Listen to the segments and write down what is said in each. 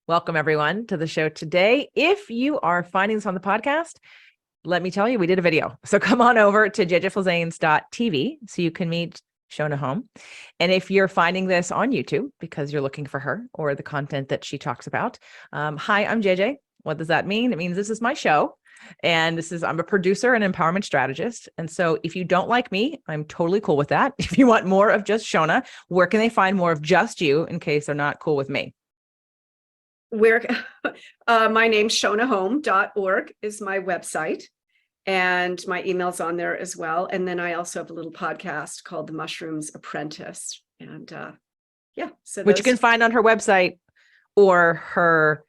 Welcome, everyone, to the show today. If you are finding this on the podcast, let me tell you, we did a video. So come on over to jjflizanes.tv so you can meet Shona Home. And if you're finding this on YouTube because you're looking for her or the content that she talks about, hi, I'm JJ. What does that mean? It means this is my show. And I'm a producer and empowerment strategist. And so if you don't like me, I'm totally cool with that. If you want more of just Shona, where can they find more of just you in case they're not cool with me? My name's shonahome.org is my website, and my email's on there as well. And then I also have a little podcast called The Mushrooms Apprentice. And which you can find on her website or her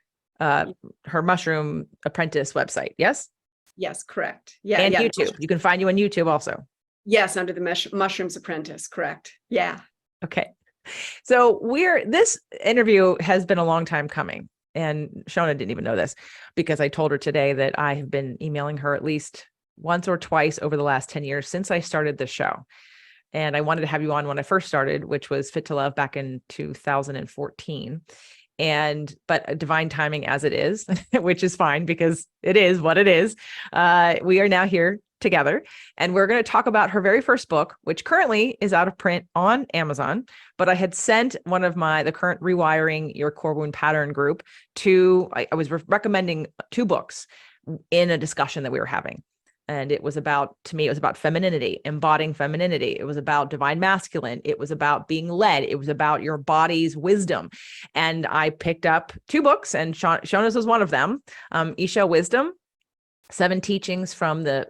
Mushroom Apprentice website. Yes? Yes, correct. Yeah. And YouTube. You can find you on YouTube also. Yes, under the Mushrooms Apprentice, correct. Yeah. Okay. So this interview has been a long time coming. And Shona didn't even know this because I told her today that I have been emailing her at least once or twice over the last 10 years since I started the show. And I wanted to have you on when I first started, which was Fit to Love back in 2014. But divine timing as it is, which is fine because it is what it is. We are now here together, and we're going to talk about her very first book, which currently is out of print on Amazon. But I had sent one of the current Rewiring Your Core Wound Pattern group I was recommending two books in a discussion that we were having. And it was about femininity, embodying femininity. It was about divine masculine. It was about being led. It was about your body's wisdom. And I picked up two books, and Shona's was one of them. Isha Wisdom, 7 Teachings from the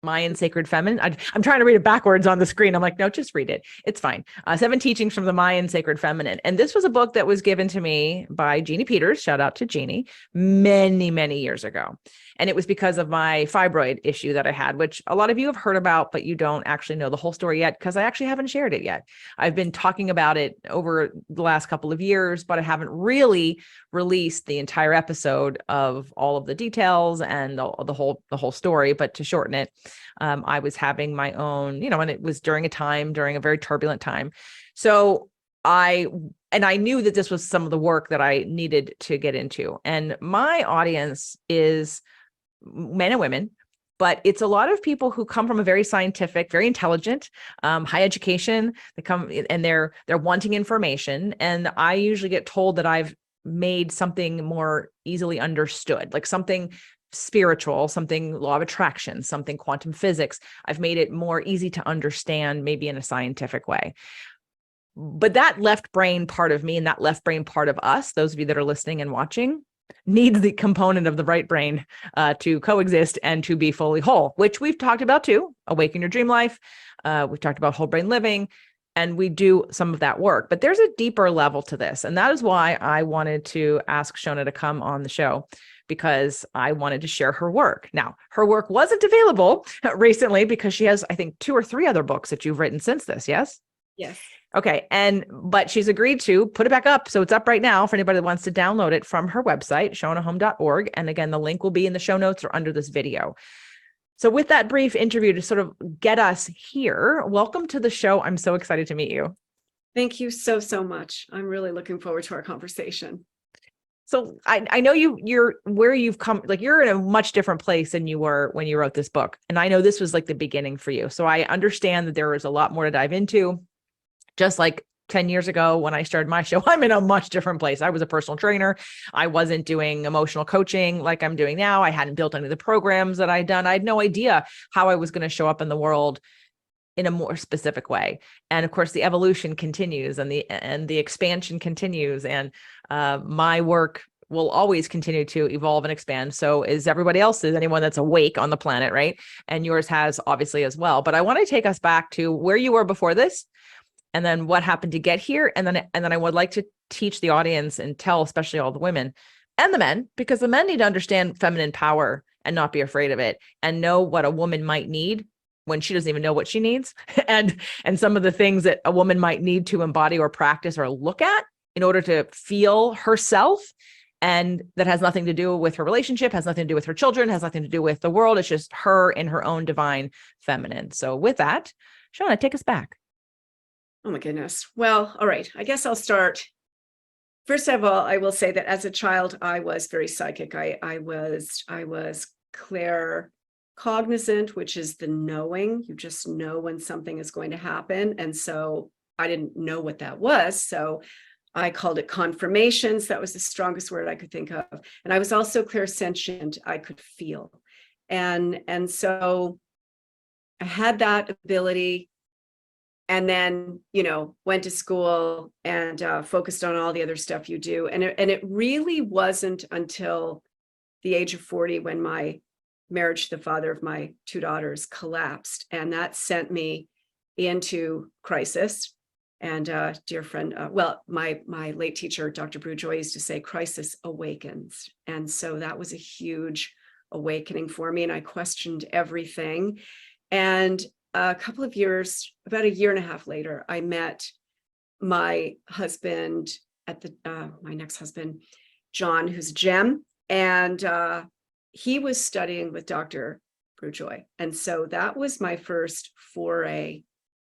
Mayan Sacred Feminine. I'm trying to read it backwards on the screen. I'm like, no, just read it. It's fine. 7 Teachings from the Mayan Sacred Feminine. And this was a book that was given to me by Jeannie Peters. Shout out to Jeannie, many, many years ago. And it was because of my fibroid issue that I had, which a lot of you have heard about, but you don't actually know the whole story yet because I actually haven't shared it yet. I've been talking about it over the last couple of years, but I haven't really released the entire episode of all of the details and the whole story. But to shorten it, I was having my own, and it was during a very turbulent time. So I knew that this was some of the work that I needed to get into. And my audience is men and women, but it's a lot of people who come from a very scientific, very intelligent, high education. They come and they're wanting information. And I usually get told that I've made something more easily understood, like something spiritual, something law of attraction, something quantum physics. I've made it more easy to understand, maybe in a scientific way. But that left brain part of me and that left brain part of us, those of you that are listening and watching, needs the component of the right brain to coexist and to be fully whole, which we've talked about too. Awaken Your Dream Life. We've talked about whole brain living, and we do some of that work. But there's a deeper level to this. And that is why I wanted to ask Shona to come on the show, because I wanted to share her work. Now, her work wasn't available recently because she has, I think, 2 or 3 other books that you've written since this, yes? Yes. Okay. But she's agreed to put it back up. So it's up right now for anybody that wants to download it from her website, shonahome.org. And again, the link will be in the show notes or under this video. So with that brief interview to sort of get us here, welcome to the show. I'm so excited to meet you. Thank you so, so much. I'm really looking forward to our conversation. So I know you're where you've come, like you're in a much different place than you were when you wrote this book. And I know this was like the beginning for you. So I understand that there is a lot more to dive into. Just like 10 years ago when I started my show, I'm in a much different place. I was a personal trainer. I wasn't doing emotional coaching like I'm doing now. I hadn't built any of the programs that I'd done. I had no idea how I was going to show up in the world in a more specific way. And of course, the evolution continues and the expansion continues. And my work will always continue to evolve and expand. So is everybody else's, anyone that's awake on the planet, right? And yours has obviously as well. But I want to take us back to where you were before this, and then what happened to get here. And then I would like to teach the audience and tell, especially all the women and the men, because the men need to understand feminine power and not be afraid of it and know what a woman might need when she doesn't even know what she needs. and some of the things that a woman might need to embody or practice or look at in order to feel herself. And that has nothing to do with her relationship, has nothing to do with her children, has nothing to do with the world. It's just her in her own divine feminine. So with that, Shona, take us back. Oh my goodness. Well, all right. I guess I'll start First of all, I will say that as a child, I was very psychic. I was claircognizant, which is the knowing. You just know when something is going to happen. And so I didn't know what that was. So I called it confirmations. That was the strongest word I could think of. And I was also clairsentient. I could feel. And so I had that ability. And then, went to school and focused on all the other stuff you do. And it really wasn't until the age of 40 when my marriage to the father of my two daughters collapsed. And that sent me into crisis. And dear friend, my late teacher, Dr. Brujoy, used to say, crisis awakens. And so that was a huge awakening for me. And I questioned everything. And a couple of years, about a year and a half later, I met my husband my next husband, John, who's a gem. And he was studying with Dr. Brujoy. And so that was my first foray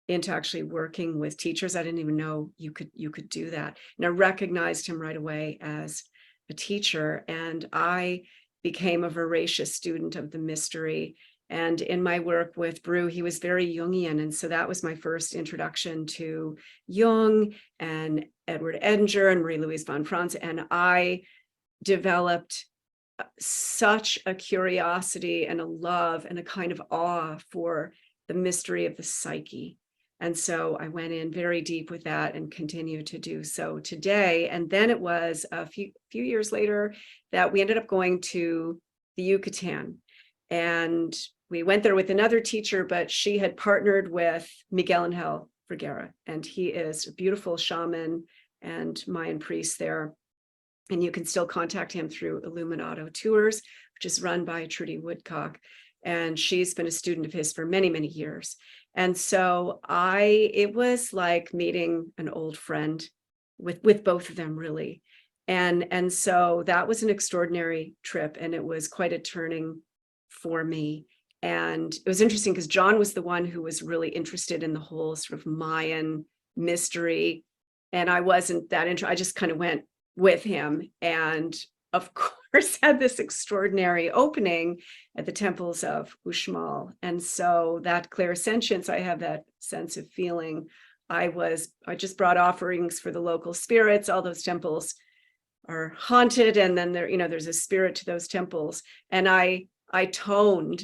into actually working with teachers. I didn't even know you could do that. And I recognized him right away as a teacher. And I became a voracious student of the mystery. And in my work with Brew, he was very Jungian. And so that was my first introduction to Jung and Edward Edinger and Marie-Louise von Franz. And I developed such a curiosity and a love and a kind of awe for the mystery of the psyche. And so I went in very deep with that and continue to do so today. And then it was a few years later that we ended up going to the Yucatan. And we went there with another teacher, but she had partnered with Miguel Angel Vergara, and he is a beautiful shaman and Mayan priest there. And you can still contact him through Illuminato Tours, which is run by Trudy Woodcock. And she's been a student of his for many, many years. And so it was like meeting an old friend with both of them, really. And so that was an extraordinary trip, and it was quite a turning for me. And it was interesting because John was the one who was really interested in the whole sort of Mayan mystery. And I wasn't that interested. I just kind of went with him. And of course, had this extraordinary opening at the temples of Uxmal. And so that clairsentience, I have that sense of feeling. I just brought offerings for the local spirits. All those temples are haunted. And then there's a spirit to those temples. And I toned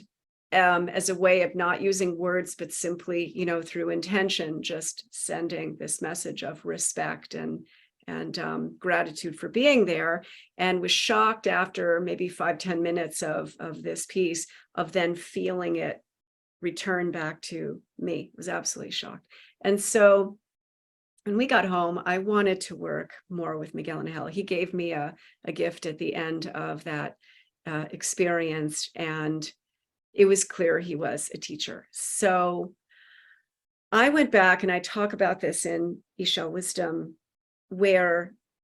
as a way of not using words, but simply, through intention, just sending this message of respect and gratitude for being there, and was shocked after maybe 5-10 minutes of this piece of then feeling it return back to me. I was absolutely shocked. And so when we got home, I wanted to work more with Miguel Angel. He gave me a gift at the end of that experience, and it was clear he was a teacher. So I went back, and I talk about this in Isha Wisdom,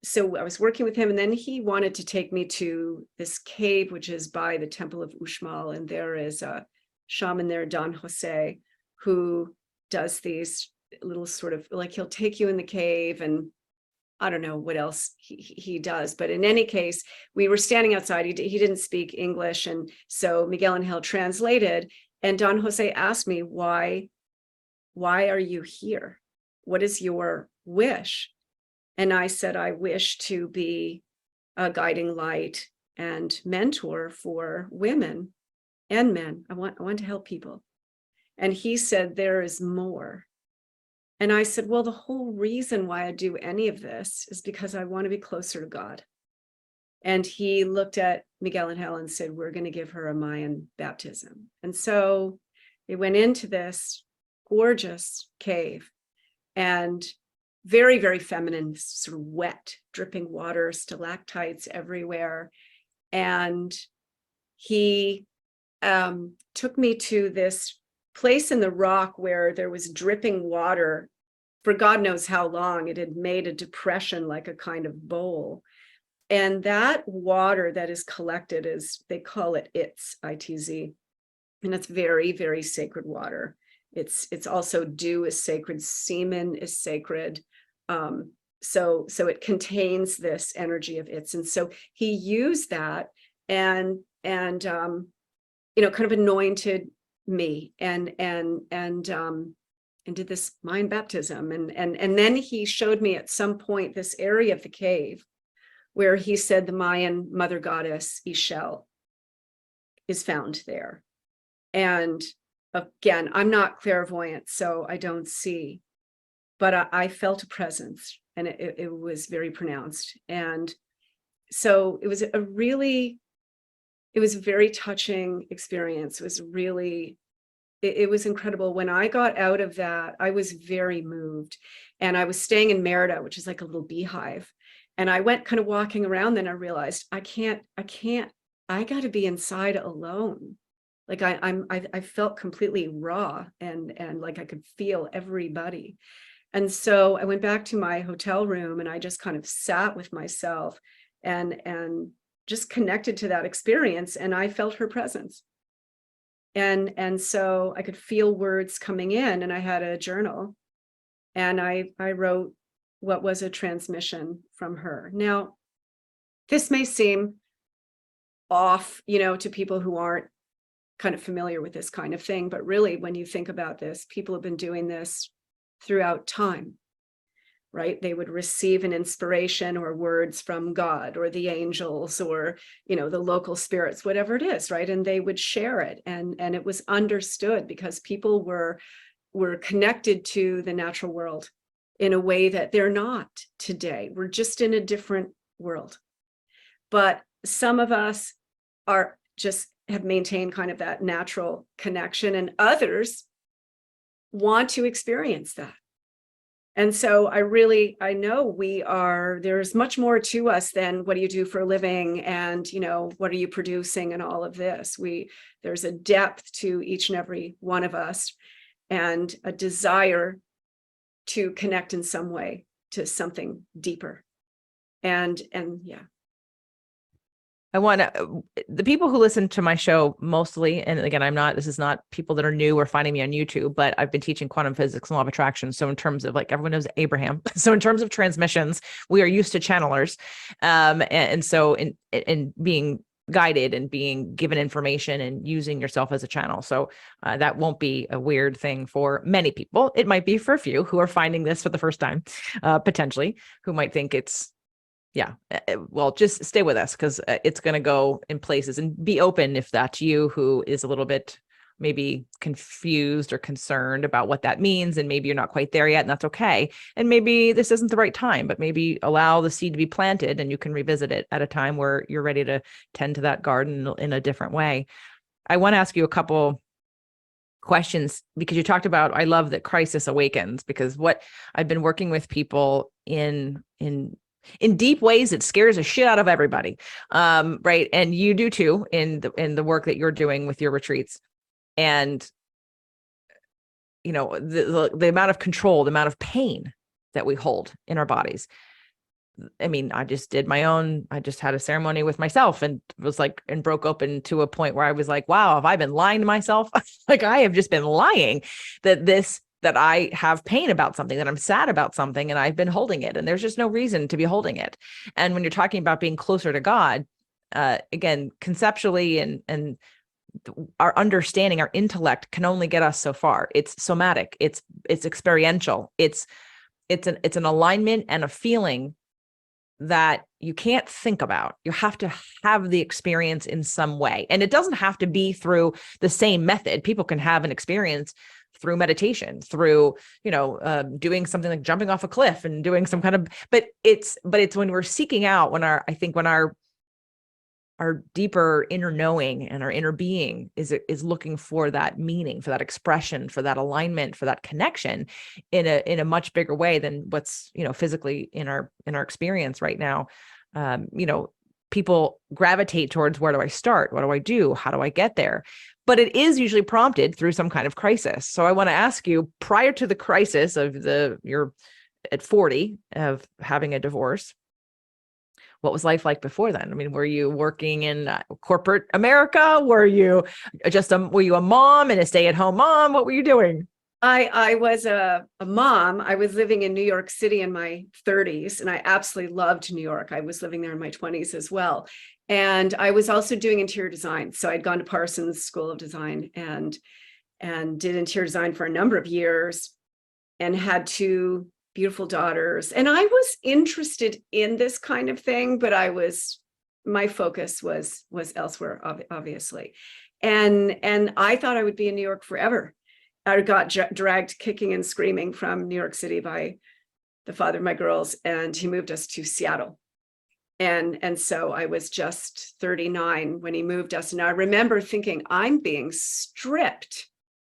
so I was working with him, and then he wanted to take me to this cave, which is by the Temple of Uxmal. And there is a shaman there, Don Jose, who does these little sort of, like, he'll take you in the cave, and I don't know what else he does. But in any case, we were standing outside. He didn't speak English. And so Miguel Angel translated, and Don Jose asked me, why are you here? What is your wish? And I said, I wish to be a guiding light and mentor for women and men. I want to help people. And he said, there is more. And I said, well, the whole reason why I do any of this is because I want to be closer to God. And he looked at Miguel Angel and said, we're going to give her a Mayan baptism. And so they went into this gorgeous cave, and very, very feminine, sort of wet, dripping water, stalactites everywhere. And he took me to this place in the rock where there was dripping water for God knows how long. It had made a depression like a kind of bowl. And that water that is collected they call it Itz, I-T-Z. And it's very, very sacred water. It's also dew is sacred, semen is sacred. so it contains this energy of its. And so he used that and kind of anointed me and did this mind baptism. And then he showed me at some point this area of the cave where he said the Mayan mother goddess Ix Chel is found there. And again, I'm not clairvoyant, so I don't see, but I felt a presence, and it was very pronounced. And so it was a very touching experience. It was incredible. When I got out of that, I was very moved, and I was staying in Merida, which is like a little beehive. And I went kind of walking around, then I realized I got to be inside alone. Like I felt completely raw and like I could feel everybody. And so I went back to my hotel room and I just kind of sat with myself and just connected to that experience, and I felt her presence. And so I could feel words coming in, and I had a journal, and I wrote what was a transmission from her. Now, this may seem off, to people who aren't kind of familiar with this kind of thing, but really, when you think about this, people have been doing this throughout time, right? They would receive an inspiration or words from God or the angels or, the local spirits, whatever it is, right? And they would share it. And it was understood because people were connected to the natural world in a way that they're not today. We're just in a different world. But some of us have maintained kind of that natural connection, and others want to experience that. And so I know there's much more to us than what do you do for a living and, what are you producing and all of this. There's a depth to each and every one of us and a desire to connect in some way to something deeper. And yeah. I want the people who listen to my show mostly, and again, this is not people that are new or finding me on YouTube, but I've been teaching quantum physics and law of attraction. So in terms of everyone knows Abraham. So in terms of transmissions, we are used to channelers. And so in being guided and being given information and using yourself as a channel. So that won't be a weird thing for many people. It might be for a few who are finding this for the first time, potentially, who might think it's, well, just stay with us because it's going to go in places, and be open if that's you who is a little bit maybe confused or concerned about what that means. And maybe you're not quite there yet, and that's okay. And maybe this isn't the right time, but maybe allow the seed to be planted and you can revisit it at a time where you're ready to tend to that garden in a different way. I want to ask you a couple questions because you talked about, I love that crisis awakens, because what I've been working with people in deep ways, it scares the shit out of everybody. Right. And you do too in the work that you're doing with your retreats. And, the amount of control, the amount of pain that we hold in our bodies. I mean, I just had a ceremony with myself and was and broke open to a point where I was like, wow, have I been lying to myself? I have just been lying that I have pain about something, that I'm sad about something, and I've been holding it. And there's just no reason to be holding it. And when you're talking about being closer to God, again, conceptually and our understanding, our intellect can only get us so far. It's somatic. It's experiential. It's an alignment and a feeling that you can't think about. You have to have the experience in some way. And it doesn't have to be through the same method. People can have an experience through meditation, through, doing something like jumping off a cliff and doing some kind of, but it's when we're seeking out, when our deeper inner knowing and our inner being is looking for that meaning, for that expression, for that alignment, for that connection in a much bigger way than what's, physically in our experience right now. People gravitate towards, where do I start? What do I do? How do I get there? But it is usually prompted through some kind of crisis. So I want to ask you, prior to the crisis of you're at 40 of having a divorce, what was life like before then? I mean, were you working in corporate America? Were you a mom and a stay-at-home mom? What were you doing? I was a mom. I was living in New York City in my 30s, and I absolutely loved New York. I was living there in my 20s as well. And I was also doing interior design. So I'd gone to Parsons School of Design and did interior design for a number of years and had two beautiful daughters. And I was interested in this kind of thing, but my focus was elsewhere, obviously. And I thought I would be in New York forever. I got dragged kicking and screaming from New York City by the father of my girls, and he moved us to Seattle. And so I was just 39 when he moved us. And I remember thinking, I'm being stripped.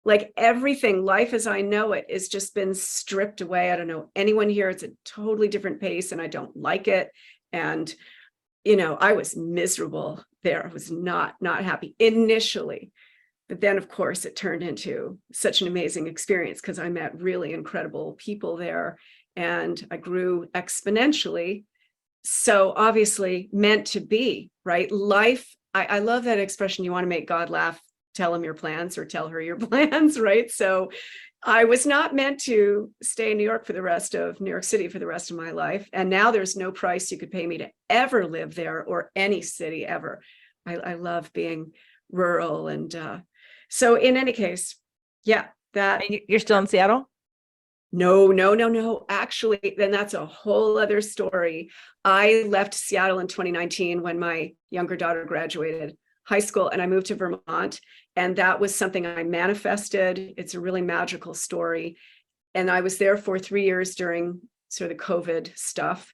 Like everything, life as I know it, has just been stripped away. I don't know anyone here. It's a totally different pace, and I don't like it. And, I was miserable there. I was not happy initially. But then, of course, it turned into such an amazing experience because I met really incredible people there, and I grew exponentially. So obviously meant to be, right? Life, I love that expression. You want to make God laugh, tell him your plans or tell her your plans, right? So I was not meant to stay in New York New York City for the rest of my life. And now there's no price you could pay me to ever live there or any city ever. I love being rural. And so in any case, yeah, that. And you're still in Seattle? No. Actually, then that's a whole other story. I left Seattle in 2019 when my younger daughter graduated high school, and I moved to Vermont. And that was something I manifested. It's a really magical story. And I was there for 3 years during sort of the COVID stuff.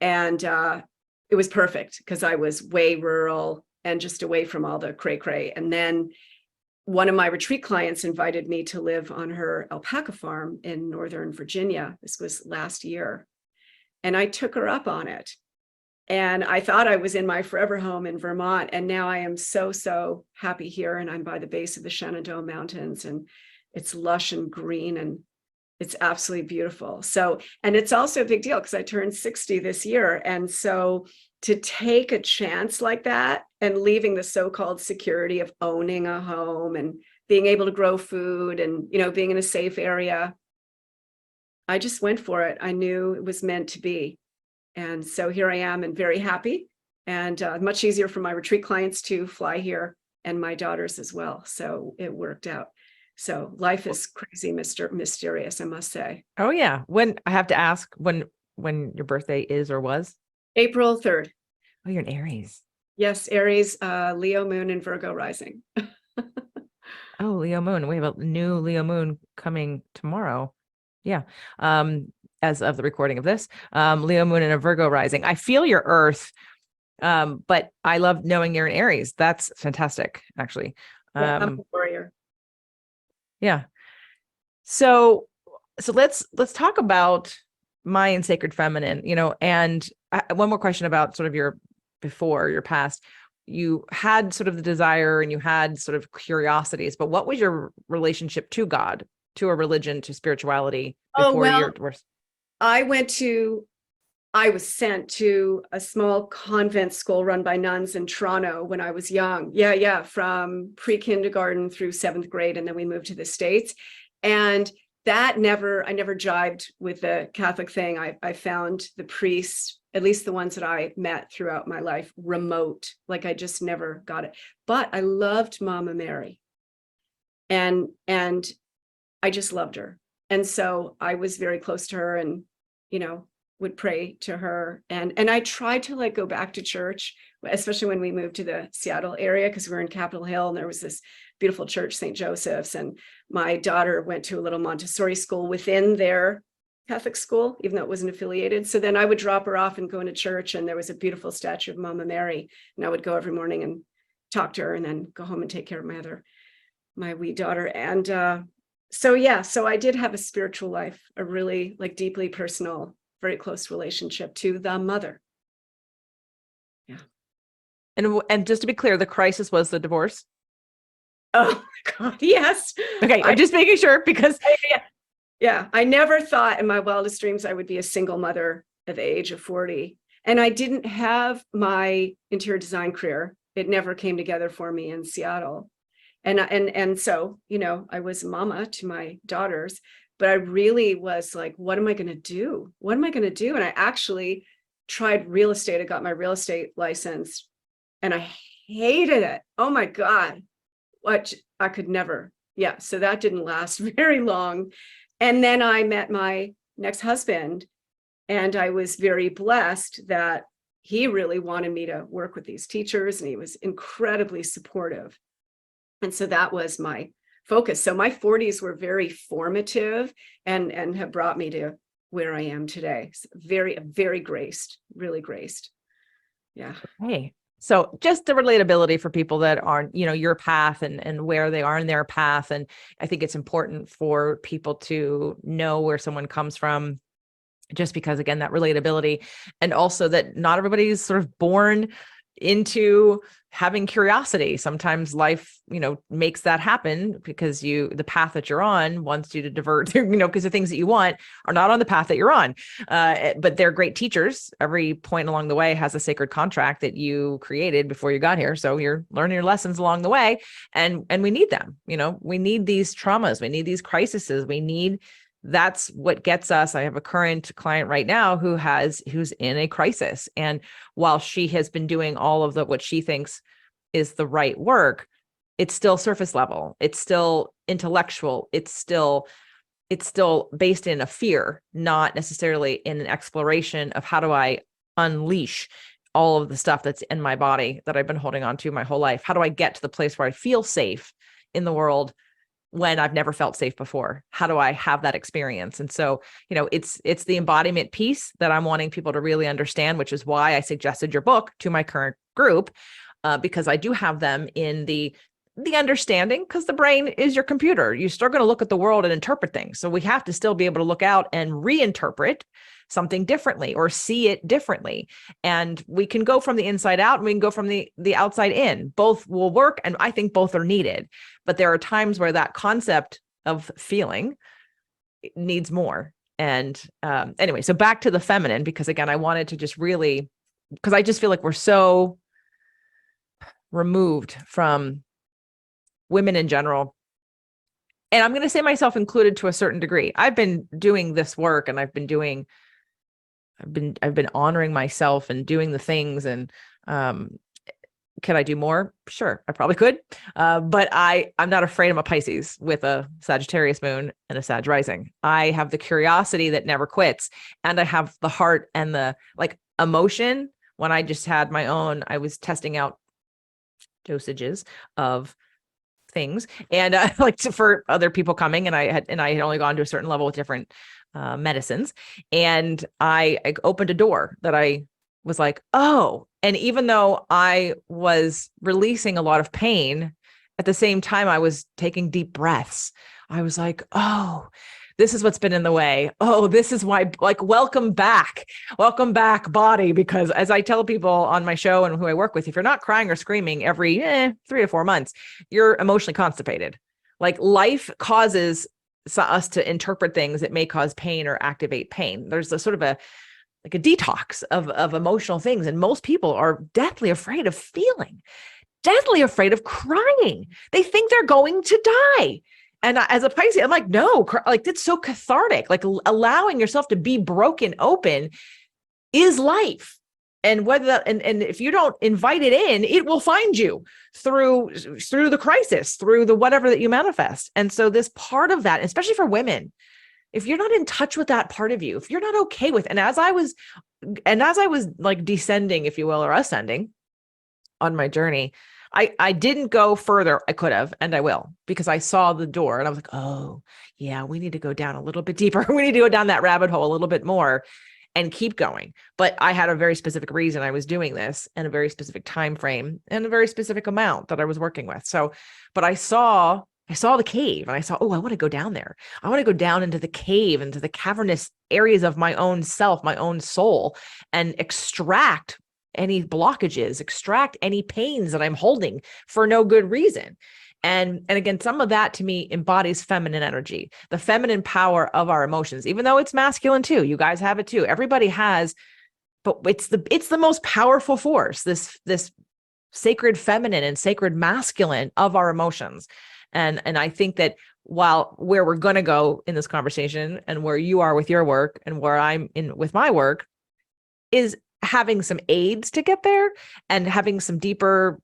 And it was perfect because I was way rural and just away from all the cray. And then one of my retreat clients invited me to live on her alpaca farm in Northern Virginia. This was last year. And I took her up on it. And I thought I was in my forever home in Vermont. And now I am so happy here. And I'm by the base of the Shenandoah Mountains, and it's lush and green, and it's absolutely beautiful. So, and it's also a big deal because I turned 60 this year. And so to take a chance like that and leaving the so-called security of owning a home and being able to grow food and, being in a safe area, I just went for it. I knew it was meant to be. And so here I am, and very happy, and much easier for my retreat clients to fly here, and my daughters as well. So it worked out. So life is crazy, mysterious, I must say. Oh yeah. When I have to ask when your birthday is or was? April 3rd. Oh, you're an Aries. Yes, Aries, Leo moon, and Virgo rising. Oh, Leo moon. We have a new Leo moon coming tomorrow. Yeah. As of the recording of this, Leo moon and a Virgo rising. I feel your earth, but I love knowing you're an Aries. That's fantastic, actually. I'm a warrior. Yeah. So let's talk about Mayan Sacred Feminine, and one more question about sort of your past. You had sort of the desire and you had sort of curiosities, but what was your relationship to God, to a religion, to spirituality before your divorce? I was sent to a small convent school run by nuns in Toronto when I was young. Yeah. From pre-kindergarten through 7th grade. And then we moved to the States. And I never jived with the Catholic thing. I found the priests, at least the ones that I met throughout my life, remote. Like I just never got it. But I loved Mama Mary. And I just loved her. And so I was very close to her, and, would pray to her. And I tried to go back to church, especially when we moved to the Seattle area, because we were in Capitol Hill and there was this beautiful church, St. Joseph's. And my daughter went to a little Montessori school within their Catholic school, even though it wasn't affiliated. So then I would drop her off and go into church, and there was a beautiful statue of Mama Mary. And I would go every morning and talk to her, and then go home and take care of my wee daughter. And so I did have a spiritual life, a really deeply personal, very close relationship to the mother. Yeah. And just to be clear, the crisis was the divorce. Oh God, yes. Okay, I'm just making sure because yeah, I never thought in my wildest dreams I would be a single mother at the age of 40. And I didn't have my interior design career. It never came together for me in Seattle. And so, I was a mama to my daughters, but I really was like, what am I going to do? What am I going to do? And I actually tried real estate. I got my real estate license and I hated it. Oh my God. What I could never. Yeah. So that didn't last very long. And then I met my next husband, and I was very blessed that he really wanted me to work with these teachers, and he was incredibly supportive. And so that was my focus. So my 40s were very formative and have brought me to where I am today. So very graced, really graced. Yeah. Hey, so just the relatability for people that aren't, your path and where they are in their path. And I think it's important for people to know where someone comes from, just because, again, that relatability, and also that not everybody is sort of born into having curiosity. Sometimes life, makes that happen because the path that you're on wants you to divert, because the things that you want are not on the path that you're on. But they're great teachers. Every point along the way has a sacred contract that you created before you got here. So you're learning your lessons along the way, and we need them. We need these traumas. We need these crises. That's what gets us. I have a current client right now who's in a crisis. And while she has been doing all of what she thinks is the right work, it's still surface level. It's still intellectual. It's still based in a fear, not necessarily in an exploration of how do I unleash all of the stuff that's in my body that I've been holding on to my whole life. How do I get to the place where I feel safe in the world when I've never felt safe before? How do I have that experience? And so, it's the embodiment piece that I'm wanting people to really understand, which is why I suggested your book to my current group, because I do have them in the understanding, because the brain is your computer. You're still going to look at the world and interpret things. So we have to still be able to look out and reinterpret something differently or see it differently. And we can go from the inside out and we can go from the outside in. Both will work. And I think both are needed. But there are times where that concept of feeling needs more. And anyway, so back to the feminine, because again, I wanted to just really, because I just feel like we're so removed from women in general. And I'm going to say myself included to a certain degree. I've been doing this work, and I've been honoring myself and doing the things. And can I do more? Sure, I probably could. But I'm not afraid. I'm a Pisces with a Sagittarius moon and a Sag rising. I have the curiosity that never quits. And I have the heart and the emotion. When I just had I was testing out dosages of things, and for other people coming, and I had only gone to a certain level with different medicines, and I opened a door that I was like, oh. And even though I was releasing a lot of pain, at the same time I was taking deep breaths. I was like, oh, this is what's been in the way. Oh, this is why, welcome back body. Because as I tell people on my show and who I work with, if you're not crying or screaming every 3 to 4 months, you're emotionally constipated. Life causes us to interpret things that may cause pain or activate pain. There's a sort of a detox of emotional things. And most people are deathly afraid of feeling, deathly afraid of crying. They think they're going to die. And as a Pisces, I'm like, no, it's so cathartic. Allowing yourself to be broken open is life. And and if you don't invite it in, it will find you through the crisis, through the whatever that you manifest. And so this part of that, especially for women, if you're not in touch with that part of you, if you're not okay with, and as I was descending, if you will, or ascending on my journey, I didn't go further. I could have, and I will, because I saw the door and I was like, oh yeah, we need to go down a little bit deeper. We need to go down that rabbit hole a little bit more and keep going. But I had a very specific reason I was doing this, and a very specific time frame, and a very specific amount that I was working with. So, but I saw the cave, and I saw, oh, I want to go down there. I want to go down into the cave, into the cavernous areas of my own self, my own soul, and extract any blockages, extract any pains that I'm holding for no good reason. And again, some of that to me embodies feminine energy, the feminine power of our emotions, even though it's masculine too. You guys have it too. Everybody has, but it's the most powerful force, this sacred feminine and sacred masculine of our emotions. And I think that while where we're going to go in this conversation and where you are with your work and where I'm in with my work is having some aids to get there and having some deeper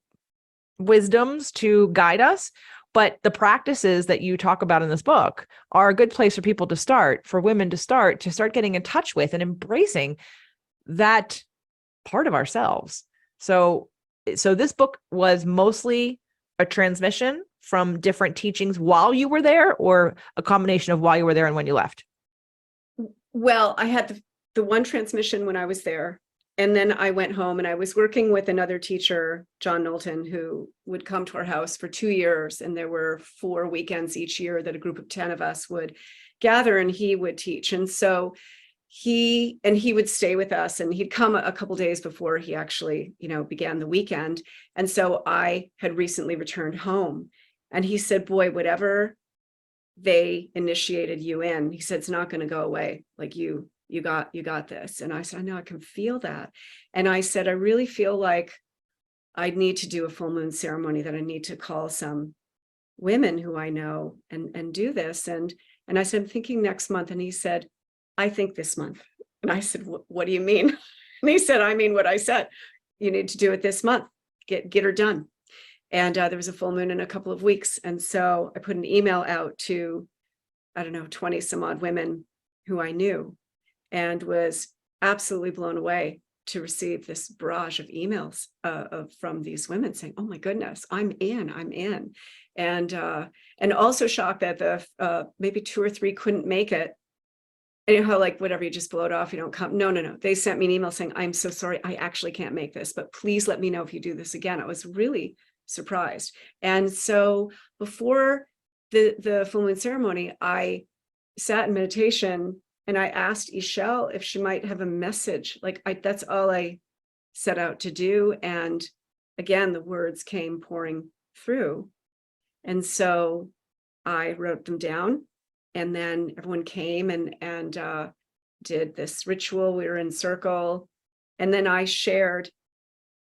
wisdoms to guide us. But the practices that you talk about in this book are a good place for people to start, for women to start getting in touch with and embracing that part of ourselves. So this book was mostly a transmission from different teachings while you were there, or a combination of while you were there and when you left? Well, I had the one transmission when I was there. And then I went home and I was working with another teacher, John Knowlton, who would come to our house for 2 years. And there were 4 weekends each year that a group of 10 of us would gather and he would teach. And so he would stay with us, and he'd come a couple days before he actually, began the weekend. And so I had recently returned home, and he said, boy, whatever they initiated you in, he said, it's not going to go away. Like you got this. And I said, I know, I can feel that. And I said, I really feel like I need to do a full moon ceremony, that I need to call some women who I know and do this. And I said, I'm thinking next month. And he said, I think this month. And I said, what do you mean? And he said, I mean what I said. You need to do it this month. Get her done. And there was a full moon in a couple of weeks. And so I put an email out to, 20 some odd women who I knew, and was absolutely blown away to receive this barrage of emails from these women saying, oh my goodness, I'm in. And also shocked that the maybe 2 or 3 couldn't make it. And how, like, whatever, you just blow it off, you don't come. No. They sent me an email saying, I'm so sorry, I actually can't make this, but please let me know if you do this again. I was really surprised. And so before the full moon ceremony, I sat in meditation and I asked Ix Chel if she might have a message. That's all I set out to do. And again, the words came pouring through. And so I wrote them down. And then everyone came and did this ritual. We were in circle. And then I shared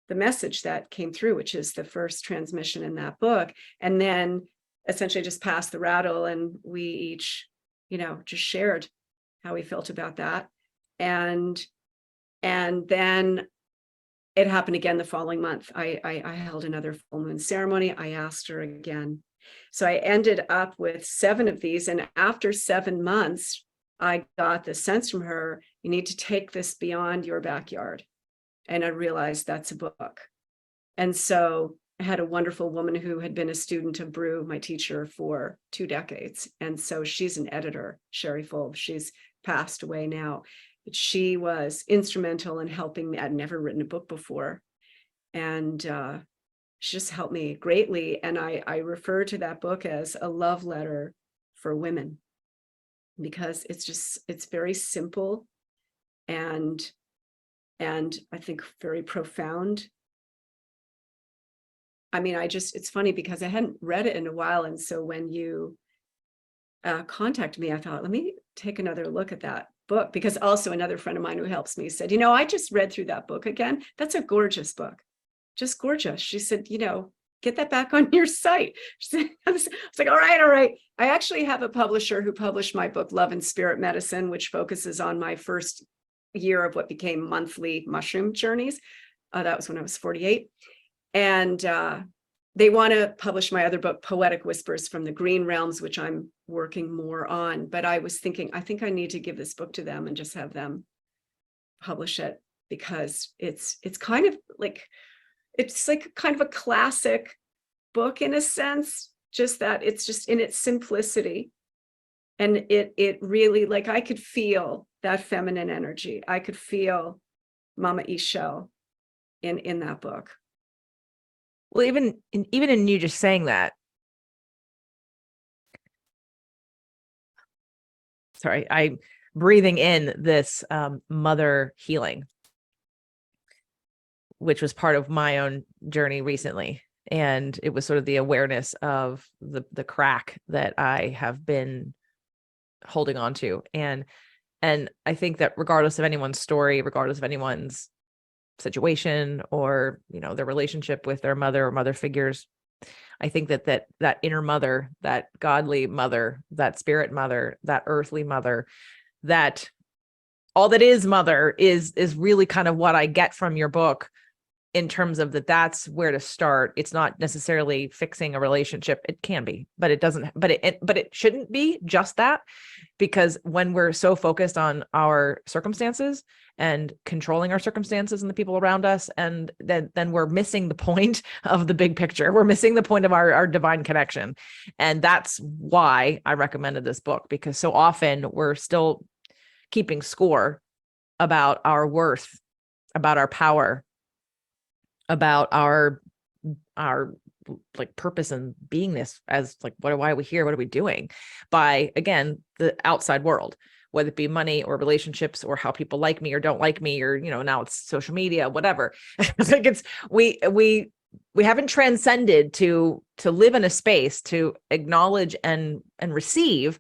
the message that came through, which is the first transmission in that book. And then essentially just passed the rattle, and we each, just shared how we felt about that. And then it happened again the following month. I held another full moon ceremony. I asked her again. So I ended up with 7 of these. And after 7 months, I got the sense from her, you need to take this beyond your backyard. And I realized that's a book. And so I had a wonderful woman who had been a student of Brew, my teacher, for 2 decades. And so she's an editor, Sherry Fulb. She's passed away now, but she was instrumental in helping me. I'd never written a book before. And she just helped me greatly. And I refer to that book as a love letter for women, because it's very simple and I think very profound. I mean, it's funny because I hadn't read it in a while. And so when you contacted me, I thought, let me take another look at that book, because also another friend of mine who helps me said, I just read through that book again. That's a gorgeous book. Just gorgeous. She said, get that back on your site. I was like, all right. I actually have a publisher who published my book, Love and Spirit Medicine, which focuses on my first year of what became monthly mushroom journeys. That was when I was 48. And they want to publish my other book, Poetic Whispers from the Green Realms, which I'm working more on. But I was thinking, I think I need to give this book to them and just have them publish it, because it's kind of like, it's like kind of a classic book in a sense, just that it's just in its simplicity. And it really, like, I could feel that feminine energy. I could feel Mama Ix Chel in that book. Well, even in you just saying that, sorry, I'm breathing in this mother healing, which was part of my own journey recently. And it was sort of the awareness of the crack that I have been holding on to. And I think that regardless of anyone's story, regardless of anyone's situation or, their relationship with their mother or mother figures. I think that inner mother, that godly mother, that spirit mother, that earthly mother, that all that is mother is really kind of what I get from your book, in terms of that's where to start. It's not necessarily fixing a relationship. It can be, but it shouldn't be just that, because when we're so focused on our circumstances and controlling our circumstances and the people around us, and then we're missing the point of the big picture. We're missing the point of our divine connection. And that's why I recommended this book, because so often we're still keeping score about our worth, about our power, about our like purpose and beingness, as like, why are we here? What are we doing? By, again, the outside world, whether it be money or relationships or how people like me or don't like me, or, now it's social media, whatever. It's like, we haven't transcended to live in a space to acknowledge and receive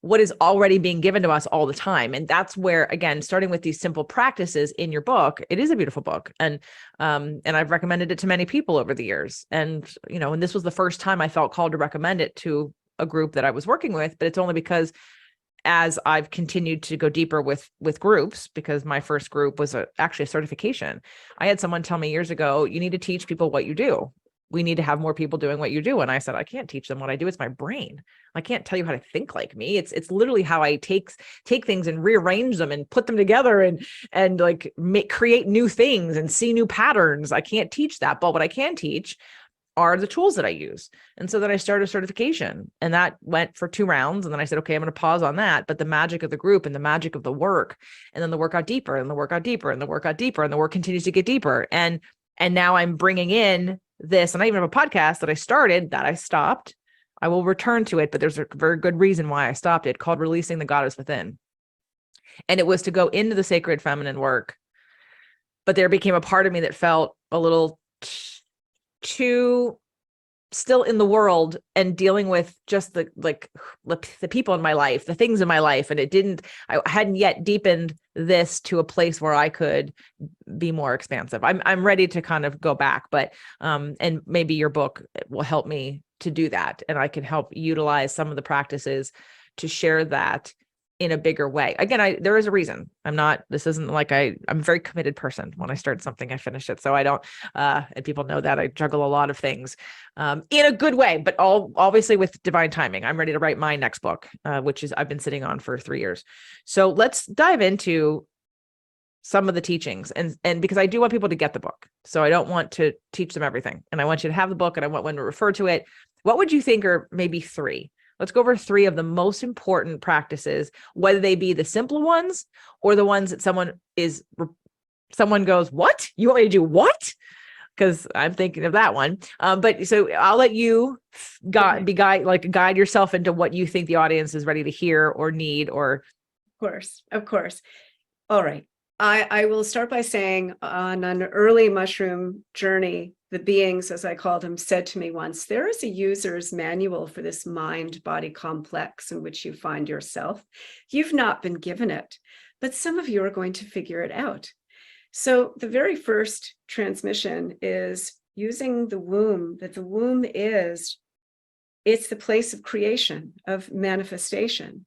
what is already being given to us all the time. And that's where, again, starting with these simple practices in your book, it is a beautiful book. And I've recommended it to many people over the years. And, and this was the first time I felt called to recommend it to a group that I was working with, but it's only because as I've continued to go deeper with groups, because my first group was actually a certification. I had someone tell me years ago, you need to teach people what you do. We need to have more people doing what you do. And I said, I can't teach them what I do. It's my brain. I can't tell you how to think like me. It's literally how I take things and rearrange them and put them together and like create new things and see new patterns. I can't teach that, but what I can teach are the tools that I use. And so then I started a certification, and that went for 2 rounds. And then I said, okay, I'm going to pause on that. But the magic of the group and the magic of the work, and then the work got deeper and the work got deeper and the work got deeper and the work continues to get deeper. And now I'm bringing in this, and I even have a podcast that I started that I stopped. I will return to it, but there's a very good reason why I stopped it, called Releasing the Goddess Within. And it was to go into the sacred feminine work. But there became a part of me that felt a little too still in the world and dealing with just the people in my life, the things in my life. And I hadn't yet deepened this to a place where I could be more expansive. I'm ready to kind of go back, but, and maybe your book will help me to do that. And I can help utilize some of the practices to share that in a bigger way. Again, there is a reason. This isn't like I'm a very committed person. When I start something, I finish it. So I don't, and people know that I juggle a lot of things, in a good way, but obviously with divine timing. I'm ready to write my next book, which is I've been sitting on for 3 years. So let's dive into some of the teachings, and because I do want people to get the book. So I don't want to teach them everything, and I want you to have the book, and I want when to refer to it. What would you think are maybe 3? Let's go over 3 of the most important practices, whether they be the simple ones or the ones that someone goes, what? You want me to do what? Because I'm thinking of that one. But so I'll let you guide yourself into what you think the audience is ready to hear or need, or. Of course. All right. I will start by saying, on an early mushroom journey, the beings, as I called them, said to me once, there is a user's manual for this mind-body complex in which you find yourself. You've not been given it, but some of you are going to figure it out. So the very first transmission is using the womb, that the womb it's the place of creation, of manifestation.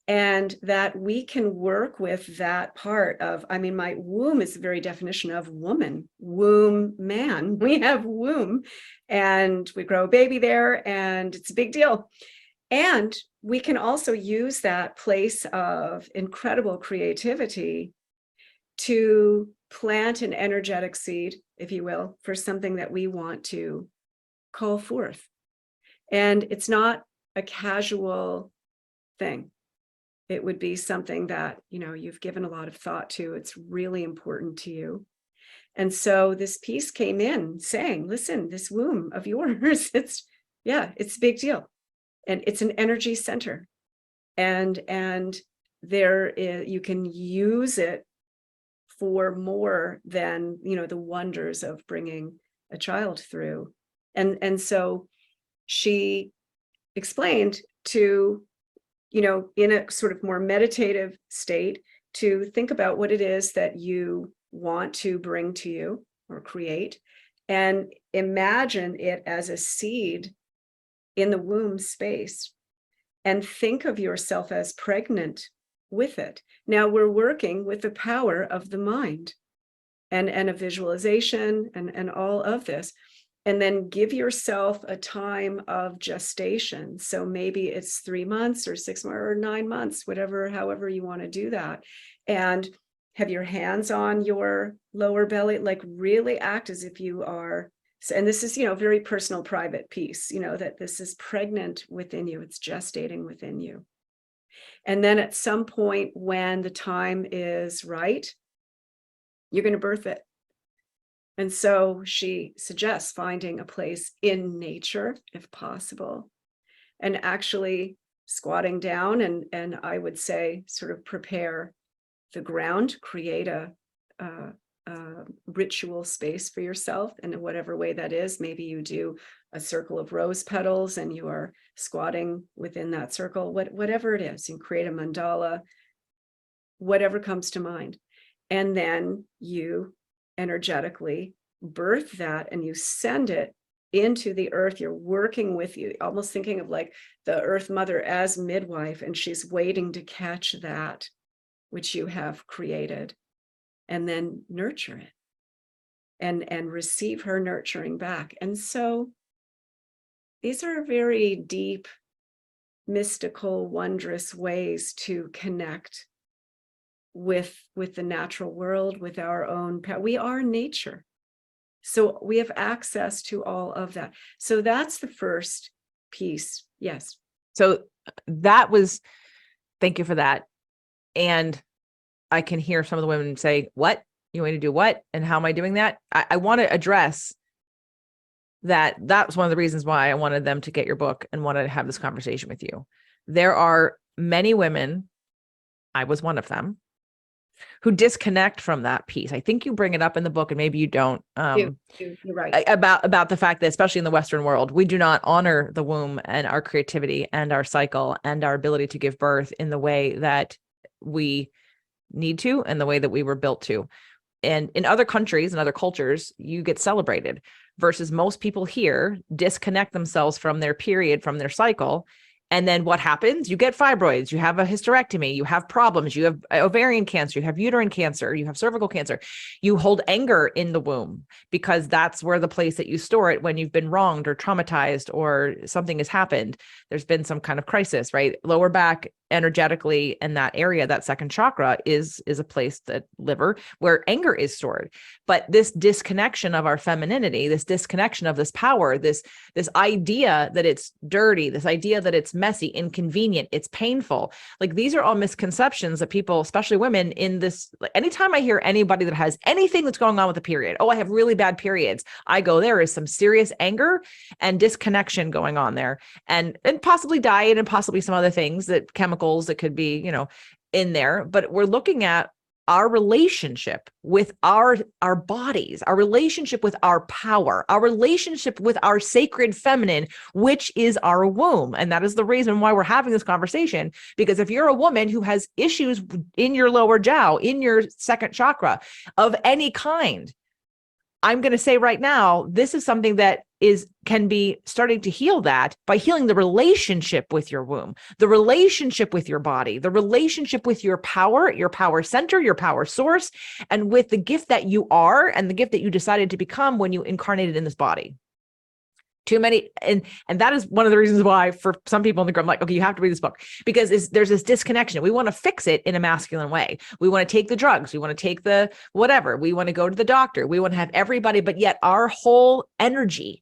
And that we can work with that part of, my womb is the very definition of woman, womb, man. We have womb, and we grow a baby there, and it's a big deal. And we can also use that place of incredible creativity to plant an energetic seed, if you will, for something that we want to call forth. And it's not a casual thing. It would be something that, you've given a lot of thought to. It's really important to you. And so this piece came in saying, listen, this womb of yours, it's a big deal. And it's an energy center. And you can use it for more than, the wonders of bringing a child through. And so she explained to, in a sort of more meditative state, to think about what it is that you want to bring to you or create, and imagine it as a seed in the womb space, and think of yourself as pregnant with it. Now we're working with the power of the mind and a visualization and all of this. And then give yourself a time of gestation. So maybe it's 3 months or 6 months or 9 months, whatever, however you want to do that. And have your hands on your lower belly, like really act as if you are. And this is, very personal, private piece, that this is pregnant within you. It's gestating within you. And then at some point when the time is right, you're going to birth it. And so she suggests finding a place in nature, if possible, and actually squatting down and I would say sort of prepare the ground, create a ritual space for yourself, and in whatever way that is. Maybe you do a circle of rose petals and you are squatting within that circle, whatever it is, you create a mandala, whatever comes to mind. And then you energetically birth that and you send it into the earth. You're working with you, almost thinking of like the earth mother as midwife, and she's waiting to catch that which you have created and then nurture it and receive her nurturing back. And so these are very deep, mystical, wondrous ways to connect with the natural world, with our own power. We are nature. So we have access to all of that. So that's the first piece. Yes. So thank you for that. And I can hear some of the women say, what? You want me to do what? And how am I doing that? I want to address that. That's one of the reasons why I wanted them to get your book and wanted to have this conversation with you. There are many women, I was one of them, who disconnect from that piece. I think you bring it up in the book and maybe you don't, You're right. about the fact that especially in the Western world, we do not honor the womb and our creativity and our cycle and our ability to give birth in the way that we need to and the way that we were built to. And in other countries and other cultures, you get celebrated, versus most people here disconnect themselves from their period, from their cycle. And then what happens? You get fibroids, you have a hysterectomy, you have problems, you have ovarian cancer, you have uterine cancer, you have cervical cancer. You hold anger in the womb because that's where the place that you store it when you've been wronged or traumatized or something has happened. There's been some kind of crisis, right? Lower back energetically in that area, that second chakra is a place, that liver, where anger is stored. But this disconnection of our femininity, this disconnection of this power, this idea that it's dirty, this idea that it's messy, inconvenient, it's painful. Like these are all misconceptions that people, especially women in this, like, anytime I hear anybody that has anything that's going on with a period, oh, I have really bad periods, I go, there is some serious anger and disconnection going on there, and possibly diet and possibly some other things, that chemicals that could be, in there. But we're looking at our relationship with our bodies, our relationship with our power, our relationship with our sacred feminine, which is our womb. And that is the reason why we're having this conversation, because if you're a woman who has issues in your lower jiao, in your second chakra of any kind, I'm going to say right now, this is something that can be starting to heal that by healing the relationship with your womb, the relationship with your body, the relationship with your power center, your power source, and with the gift that you are and the gift that you decided to become when you incarnated in this body. Too many, and that is one of the reasons why for some people in the group, I'm like, okay, you have to read this book, because there's this disconnection. We want to fix it in a masculine way. We want to take the drugs. We want to take the whatever. We want to go to the doctor. We want to have everybody, but yet our whole energy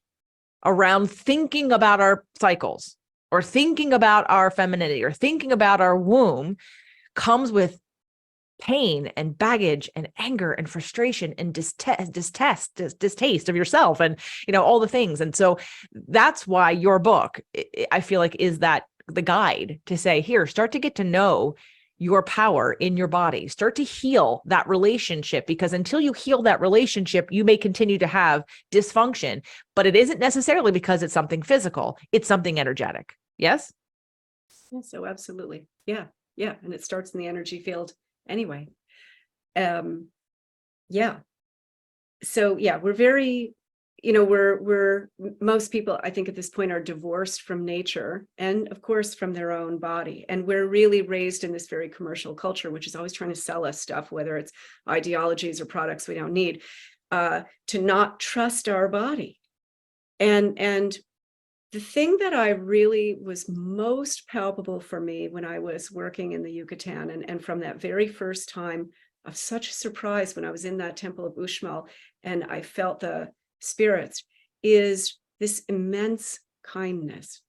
around thinking about our cycles or thinking about our femininity or thinking about our womb comes with pain and baggage and anger and frustration and distaste of yourself and, all the things. And so that's why your book, I feel like, is that the guide to say, here, start to get to know your power in your body, start to heal that relationship, because until you heal that relationship, you may continue to have dysfunction, but it isn't necessarily because it's something physical, it's something energetic. Yes? So absolutely. Yeah. And it starts in the energy field anyway. Yeah. So yeah, we're very, we're most people, I think at this point, are divorced from nature and of course from their own body. And we're really raised in this very commercial culture, which is always trying to sell us stuff, whether it's ideologies or products we don't need, to not trust our body. And the thing that I really was most palpable for me when I was working in the Yucatan, and from that very first time of such surprise when I was in that temple of Uxmal and I felt the spirits, is this immense kindness.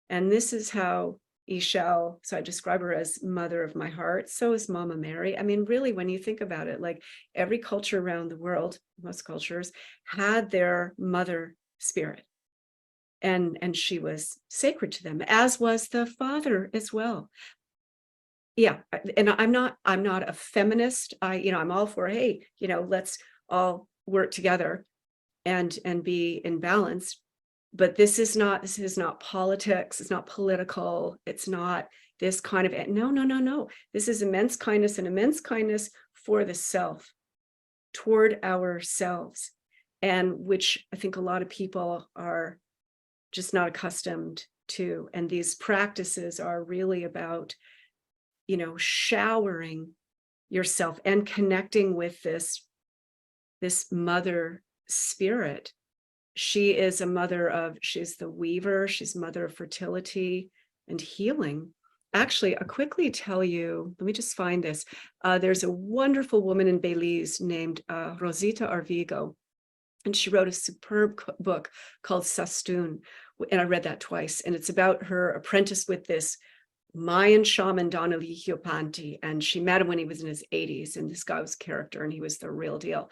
And this is how Ix Chel, so I describe her as mother of my heart. So is Mama Mary. I mean, really, when you think about it, like every culture around the world, most cultures had their mother spirit. And she was sacred to them, as was the father as well. Yeah, and I'm not a feminist. I'm all for, hey, let's all work together and be in balance. But this is not politics. It's not political. It's not this kind of, no. This is immense kindness, and immense kindness for the self, toward ourselves, and which I think a lot of people are just not accustomed to. And these practices are really about, showering yourself and connecting with this mother spirit. She is she's the weaver, she's mother of fertility and healing. Actually, I'll quickly tell you, let me just find this. There's a wonderful woman in Belize named Rosita Arvigo, and she wrote a superb book called Sastun. And I read that twice. And it's about her apprentice with this Mayan shaman, Don Panti. And she met him when he was in his 80s. And this guy was a character, and he was the real deal.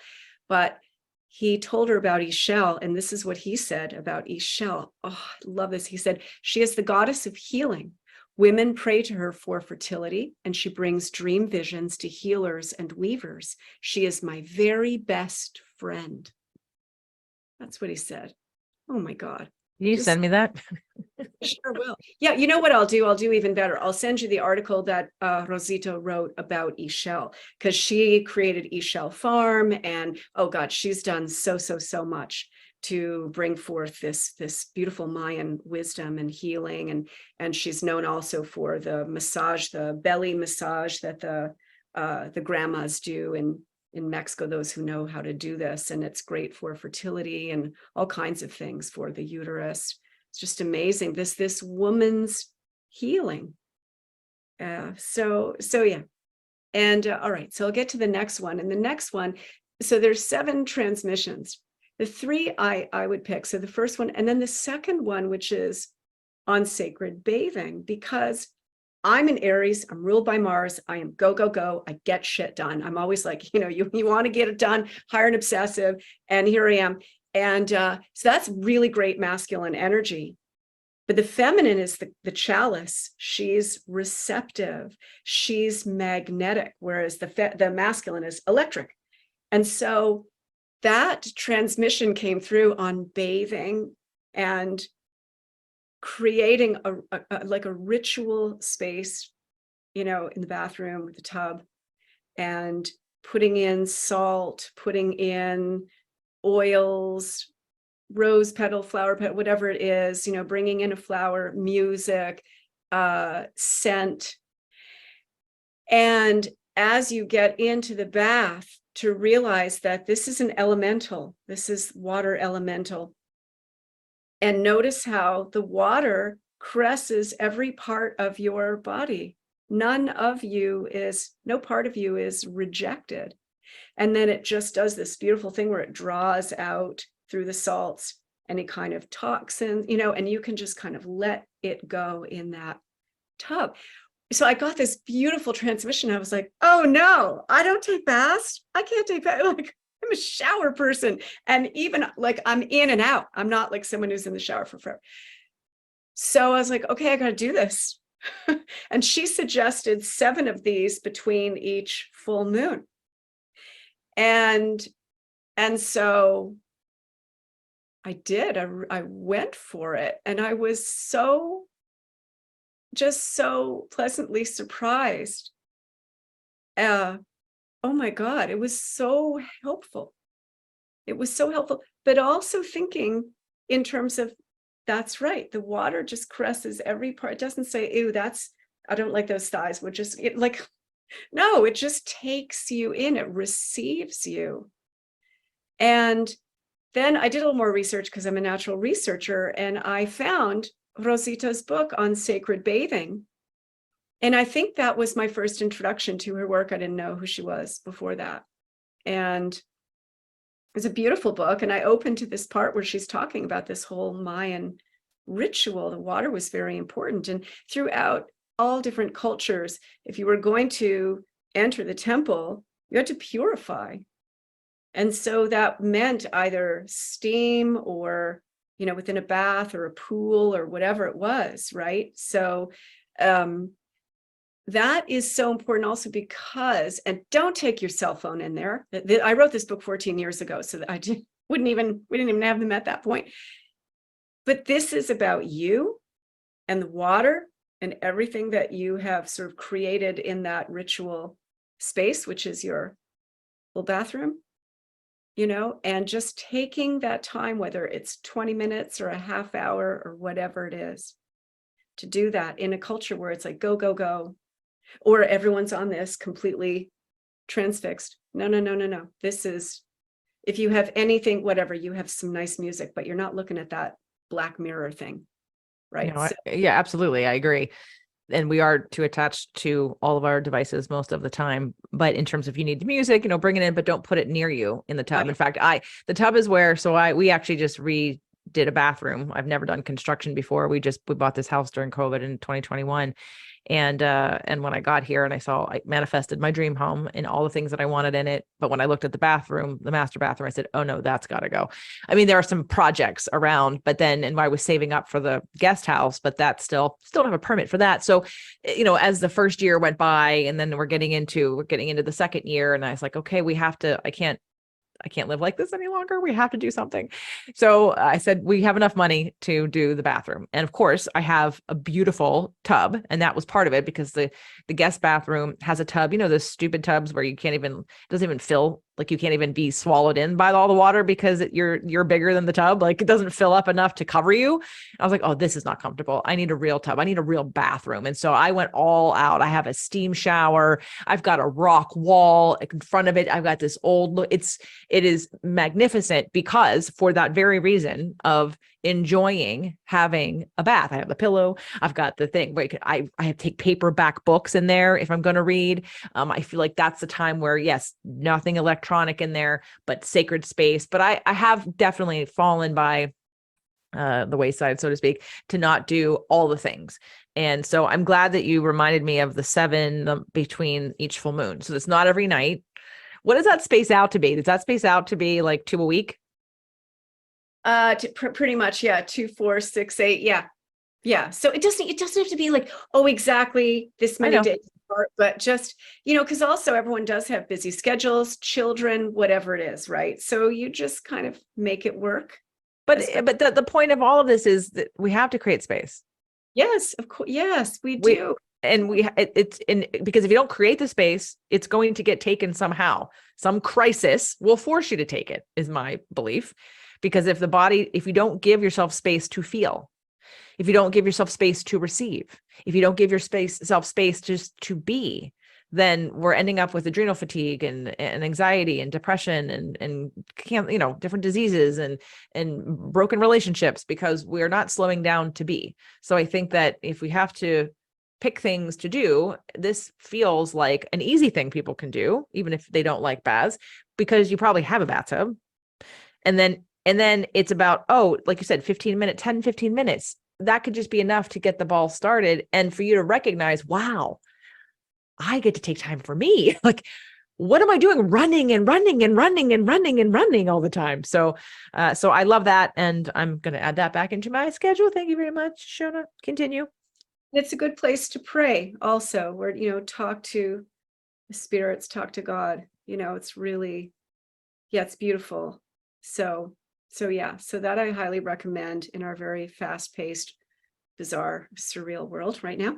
But he told her about Ix Chel, and this is what he said about Ix Chel. Oh, I love this. He said, she is the goddess of healing. Women pray to her for fertility, and she brings dream visions to healers and weavers. She is my very best friend. That's what he said. Oh my God. Can you send me that? Sure will. Yeah, you know what I'll do? I'll do even better. I'll send you the article that Rosita wrote about Ix Chel, because she created Ix Chel Farm, and oh God, she's done so much to bring forth this beautiful Mayan wisdom and healing, and she's known also for the massage, the belly massage that the grandmas do in Mexico, those who know how to do this, and it's great for fertility and all kinds of things for the uterus. It's just amazing, this woman's healing. So yeah. And all right, so I'll get to the next one. And the next one, so there's 7 transmissions. The 3 I would pick. So the first one, and then the second one, which is on sacred bathing, because I'm in Aries, I'm ruled by Mars, I am go, I get shit done. I'm always like, you want to get it done, hire an obsessive, and here I am. And so that's really great masculine energy. But the feminine is the chalice. She's receptive, she's magnetic, whereas the masculine is electric. And so that transmission came through on bathing and creating like a ritual space, in the bathroom with the tub, and putting in salt, putting in oils, rose petal, flower petal, whatever it is, bringing in a flower, music, scent. And as you get into the bath, to realize that this is an elemental, this is water elemental. And notice how the water caresses every part of your body. No part of you is rejected. And then it just does this beautiful thing where it draws out through the salts any kind of toxins, and you can just kind of let it go in that tub. So I got this beautiful transmission. I was like, oh no, I don't take baths. I can't take baths. Like, I'm a shower person. And even like I'm in and out. I'm not like someone who's in the shower for forever. So I was like, okay, I got to do this. And she suggested 7 of these between each full moon. And so I did. I went for it. And I was so pleasantly surprised oh my God, it was so helpful. It was so helpful, but also thinking in terms of, that's right, the water just caresses every part. It doesn't say, ew, I don't like those thighs. We're just like, no, it just takes you in, it receives you. And then I did a little more research because I'm a natural researcher, and I found Rosita's book on sacred bathing. And I think that was my first introduction to her work. I didn't know who she was before that. And it was a beautiful book. And I opened to this part where she's talking about this whole Mayan ritual. The water was very important. And throughout all different cultures, if you were going to enter the temple, you had to purify. And so that meant either steam or, within a bath or a pool or whatever it was, right? So that is so important also because, and don't take your cell phone in there. I wrote this book 14 years ago, so that we didn't even have them at that point. But this is about you and the water and everything that you have sort of created in that ritual space, which is your little bathroom, and just taking that time, whether it's 20 minutes or a half hour or whatever it is, to do that in a culture where it's like, go, go, go, or everyone's on this completely transfixed. No. This is, if you have anything, whatever, you have some nice music, but you're not looking at that Black Mirror thing, right? Yeah, absolutely. I agree. And we are too attached to all of our devices most of the time. But in terms of, you need the music, bring it in, but don't put it near you in the tub. Right. In fact, the tub is where, we actually just redid a bathroom. I've never done construction before. We bought this house during COVID in 2021. And when I got here and I manifested my dream home and all the things that I wanted in it. But when I looked at the bathroom, the master bathroom, I said, oh no, that's got to go. I mean, there are some projects around, but then, and I was saving up for the guest house, but that still don't have a permit for that. So, as the first year went by and then we're getting into the second year, and I was like, okay, I can't live like this any longer. We have to do something. So I said, we have enough money to do the bathroom. And of course I have a beautiful tub, and that was part of it because the guest bathroom has a tub, those stupid tubs where it doesn't even fill, like you can't even be swallowed in by all the water because you're bigger than the tub. Like it doesn't fill up enough to cover you. I was like, oh, this is not comfortable. I need a real tub. I need a real bathroom. And so I went all out. I have a steam shower. I've got a rock wall in front of it. I've got this old look. It is magnificent because for that very reason of enjoying having a bath. I have the pillow. I've got the thing where I have take paperback books in there if I'm going to read. I feel like that's the time where, yes, nothing electronic in there, but sacred space. But I have definitely fallen by the wayside, so to speak, to not do all the things. And so I'm glad that you reminded me of the 7 between each full moon. So it's not every night. What does that space out to be? Does that space out to be like 2 a week? Pretty much, yeah. 2, 4, 6, 8, yeah. So it doesn't have to be like, oh, exactly this many days apart, but just, because also everyone does have busy schedules, children, whatever it is, right? So you just kind of make it work. But the point of all of this is that we have to create space. Yes, of course. Yes, we do. And because if you don't create the space, it's going to get taken somehow. Some crisis will force you to take it, is my belief. Because if you don't give yourself space to feel, if you don't give yourself space to receive, if you don't give yourself space just to be, then we're ending up with adrenal fatigue and anxiety and depression and different diseases and broken relationships because we're not slowing down to be. So I think that if we have to pick things to do, this feels like an easy thing people can do, even if they don't like baths, because you probably have a bathtub. And then it's about, like you said, 15 minutes. That could just be enough to get the ball started and for you to recognize, wow, I get to take time for me. Like, what am I doing? Running and running and running and running and running all the time. So I love that. And I'm going to add that back into my schedule. Thank you very much, Shona. Continue. It's a good place to pray also, where, talk to the spirits, talk to God. It's really, it's beautiful. So yeah, so that I highly recommend in our very fast-paced, bizarre, surreal world right now.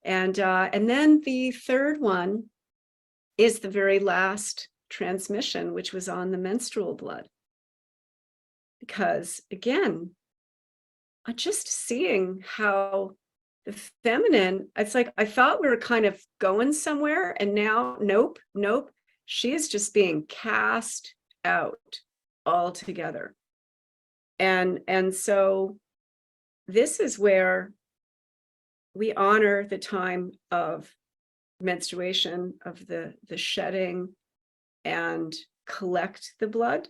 And then the third one is the very last transmission, which was on the menstrual blood. Because again, just seeing how the feminine, it's like I thought we were kind of going somewhere, and now nope. She is just being cast out altogether. And so this is where we honor the time of menstruation, of the shedding, and collect the blood.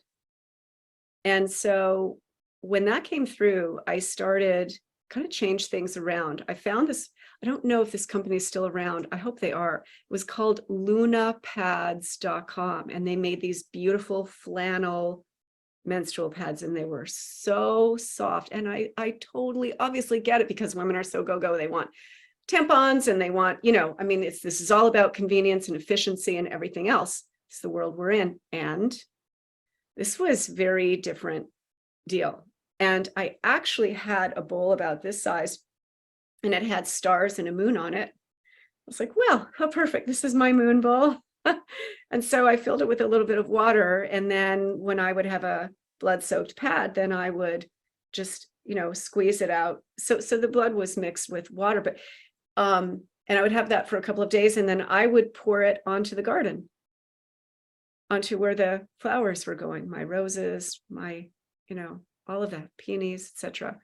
And so when that came through, I started kind of change things around. I found this, I don't know if this company is still around. I hope they are. It was called lunapads.com, and they made these beautiful flannel menstrual pads, and they were so soft. And I totally obviously get it, because women are so go-go. They want tampons, and they want, I mean, this is all about convenience and efficiency and everything else. It's the world we're in. And this was very different deal. And I actually had a bowl about this size, and it had stars and a moon on it. I was like, well, how perfect. This is my moon bowl. And so I filled it with a little bit of water. And then when I would have a blood-soaked pad, then I would just, squeeze it out. So the blood was mixed with water, but and I would have that for a couple of days, and then I would pour it onto the garden, onto where the flowers were going, my roses, my, all of that, peonies, etc.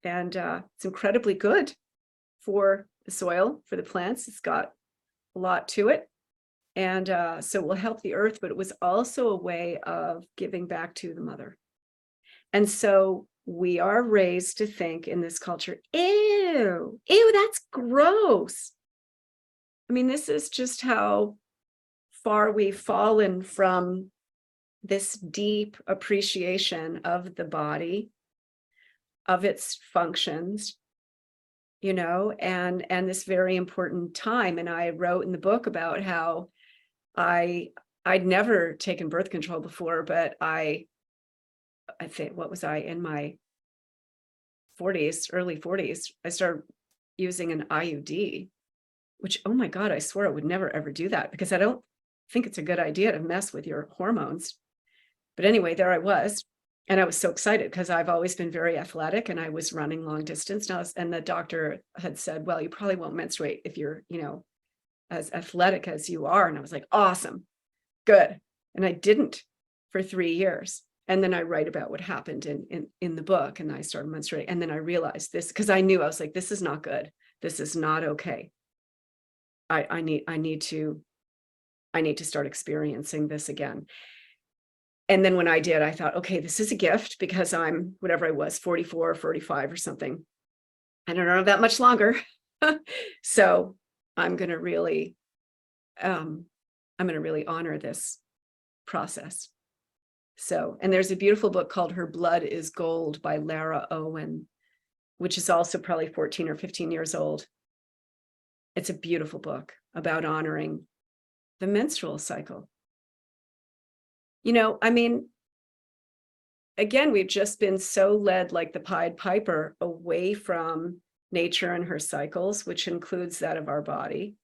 And it's incredibly good for the soil, for the plants. It's got a lot to it. And so it will help the earth, but it was also a way of giving back to the mother. And so we are raised to think in this culture, ew, that's gross. I mean, this is just how far we've fallen from this deep appreciation of the body, of its functions, and this very important time. And I wrote in the book about how I'd never taken birth control before, but I think, what was I, in my 40s, early 40s, I started using an IUD, which, oh my God, I swear I would never ever do that, because I don't think it's a good idea to mess with your hormones. But anyway, there I was. And I was so excited, because I've always been very athletic, and I was running long distance now. And the doctor had said, well, you probably won't menstruate if you're, as athletic as you are. And I was like, awesome, good. And I didn't for 3 years. And then I write about what happened in the book, and I started menstruating. And then I realized this, because I knew, I was like, this is not good. This is not okay. I need to start experiencing this again. And then when I did, I thought, okay, this is a gift, because I'm whatever I was, 44 or 45 or something. I don't know that much longer. So I'm going to really honor this process. So, and there's a beautiful book called Her Blood is Gold by Lara Owen, which is also probably 14 or 15 years old. It's a beautiful book about honoring the menstrual cycle. I mean, again, we've just been so led, like the Pied Piper, away from nature and her cycles, which includes that of our body.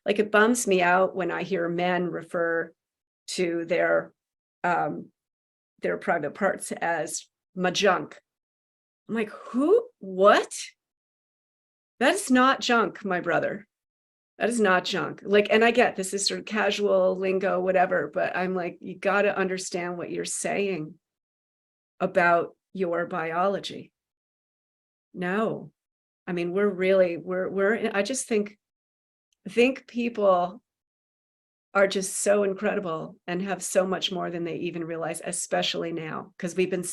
Like, it bums me out when I hear men refer to their private parts as my junk. I'm like, who? What? That is not junk, my brother. That is not junk. Like, and I get this is sort of casual lingo, whatever, but I'm like, you got to understand what you're saying about your biology. No, I mean, I just think people are just so incredible and have so much more than they even realize, especially now, because we've been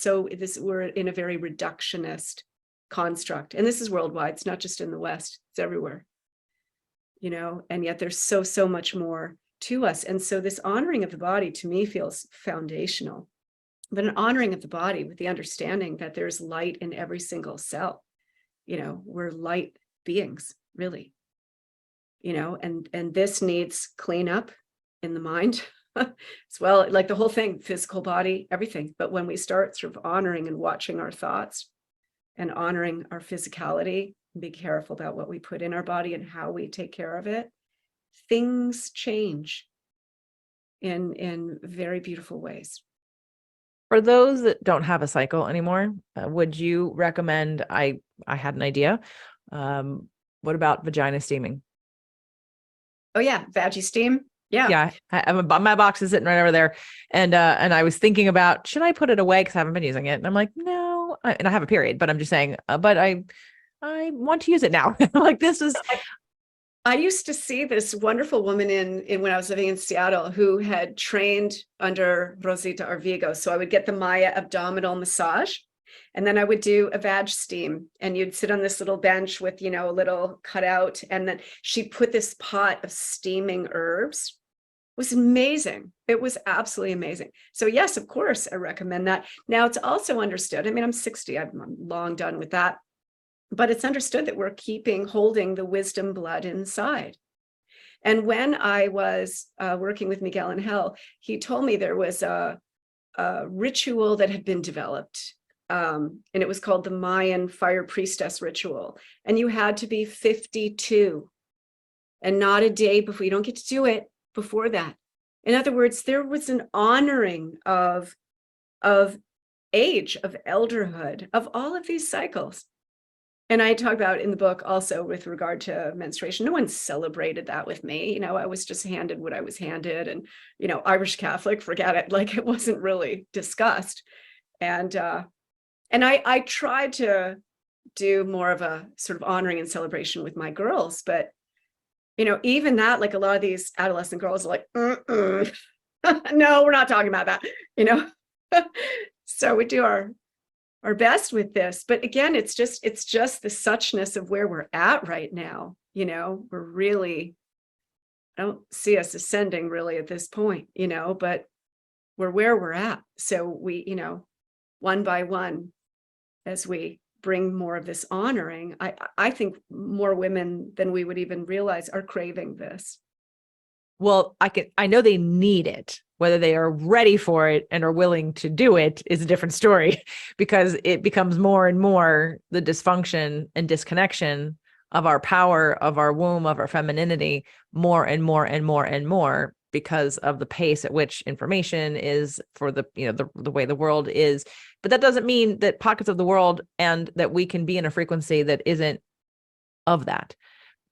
we're in a very reductionist construct. And this is worldwide. It's not just in the West, it's everywhere. And yet there's so much more to us. And so this honoring of the body, to me, feels foundational, but an honoring of the body with the understanding that there's light in every single cell. We're light beings, really, and this needs cleanup in the mind as well, like the whole thing, physical body, everything. But when we start sort of honoring and watching our thoughts and honoring our physicality, be careful about what we put in our body and how we take care of it, things change. in very beautiful ways. For those that don't have a cycle anymore, would you recommend, I had an idea. What about vagina steaming? Oh yeah, veggie steam. Yeah. Yeah, my box is sitting right over there, and I was thinking about, should I put it away because I haven't been using it, and I'm like, no, and I have a period, but I'm just saying, but I want to use it now. Like this is. I used to see this wonderful woman in when I was living in Seattle who had trained under Rosita Arvigo. So I would get the Maya abdominal massage, and then I would do a vag steam, and you'd sit on this little bench with, you know, a little cutout, and then she put this pot of steaming herbs. It was amazing. It was absolutely amazing. So yes, of course, I recommend that. Now it's also understood. I mean, I'm 60. I'm long done with that. But it's understood that we're holding the wisdom blood inside. And when I was working with Miguel Angel, he told me there was a ritual that had been developed, and it was called the Mayan fire priestess ritual. And you had to be 52 and not a day before. You don't get to do it before that. In other words, there was an honoring of age, of elderhood, of all of these cycles. And I talk about in the book also with regard to menstruation, no one celebrated that with me. You know, I was just handed what I was handed, and, you know, Irish Catholic, forget it. Like, it wasn't really discussed. And I tried to do more of a sort of honoring and celebration with my girls, but, you know, even that, like a lot of these adolescent girls are like, no, we're not talking about that, you know? So we do our best with this, but again, it's just the suchness of where we're at right now. You know, I don't see us ascending really at this point, you know, but we're where we're at. So we, you know, one by one, as we bring more of this honoring, I think more women than we would even realize are craving this. Well, I know they need it. Whether they are ready for it and are willing to do it is a different story, because it becomes more and more the dysfunction and disconnection of our power, of our womb, of our femininity, more and more and more and more, because of the pace at which information is, for the, you know, the way the world is. But that doesn't mean that pockets of the world, and that we can be in a frequency that isn't of that.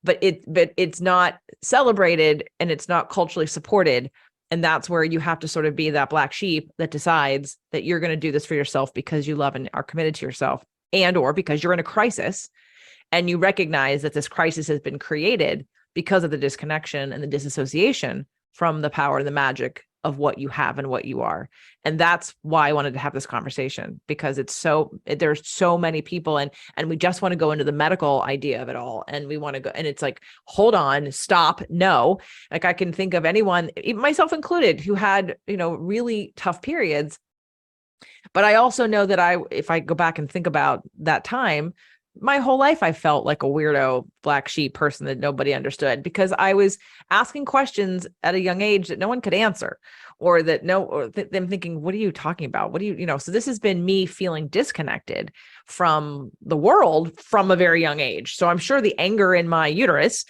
But it's not celebrated, and it's not culturally supported. And that's where you have to sort of be that black sheep that decides that you're going to do this for yourself because you love and are committed to yourself, and or because you're in a crisis and you recognize that this crisis has been created because of the disconnection and the disassociation from the power and the magic of what you have and what you are. And that's why I wanted to have this conversation, because there's so many people, and we just want to go into the medical idea of it all. And we want to go, and it's like, hold on, stop. No, like I can think of anyone, even myself included, who had, you know, really tough periods. But I also know that if I go back and think about that time, my whole life, I felt like a weirdo black sheep person that nobody understood, because I was asking questions at a young age that no one could answer, or that them thinking, what are you talking about? What do you know? So this has been me feeling disconnected from the world from a very young age. So I'm sure the anger in my uterus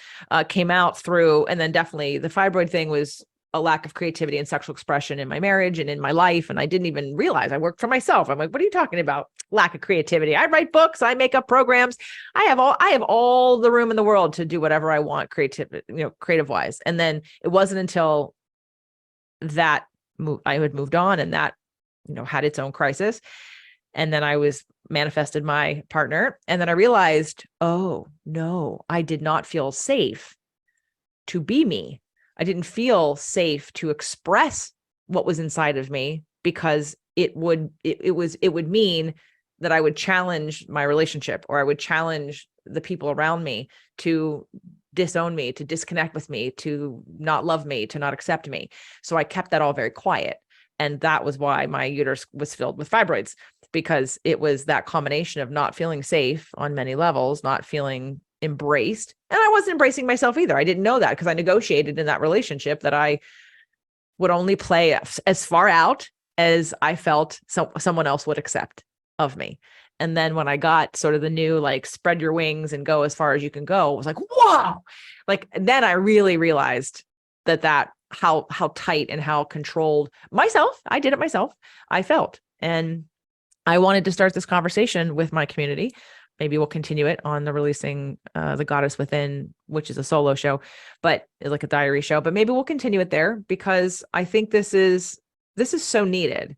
came out through, and then definitely the fibroid thing was a lack of creativity and sexual expression in my marriage and in my life. And I didn't even realize I worked for myself. I'm like, what are you talking about? Lack of creativity. I write books, I make up programs. I have all the room in the world to do whatever I want, creative wise. And then it wasn't until that I had moved on, and that, you know, had its own crisis. And then I was manifested my partner. And then I realized, oh no, I did not feel safe to be me. I didn't feel safe to express what was inside of me, because it would mean that I would challenge my relationship, or I would challenge the people around me to disown me, to disconnect with me, to not love me, to not accept me. So I kept that all very quiet. And that was why my uterus was filled with fibroids, because it was that combination of not feeling safe on many levels, not feeling embraced. And I wasn't embracing myself either. I didn't know that, because I negotiated in that relationship that I would only play as far out as I felt someone else would accept of me. And then when I got sort of the new, like, spread your wings and go as far as you can go, it was like, wow. Like, then I really realized that how tight and how controlled I did it myself. I felt, and I wanted to start this conversation with my community. Maybe we'll continue it on the Releasing the Goddess Within, which is a solo show, but like a diary show. But maybe we'll continue it there, because I think this is so needed.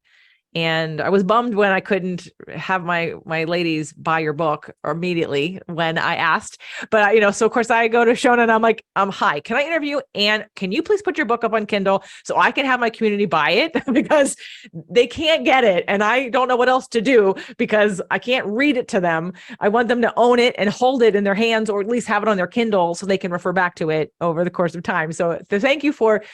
And I was bummed when I couldn't have my ladies buy your book immediately when I asked. But so of course I go to Shona and I'm like, hi, can I interview? And can you please put your book up on Kindle so I can have my community buy it? Because they can't get it. And I don't know what else to do, because I can't read it to them. I want them to own it and hold it in their hands, or at least have it on their Kindle so they can refer back to it over the course of time. So thank you for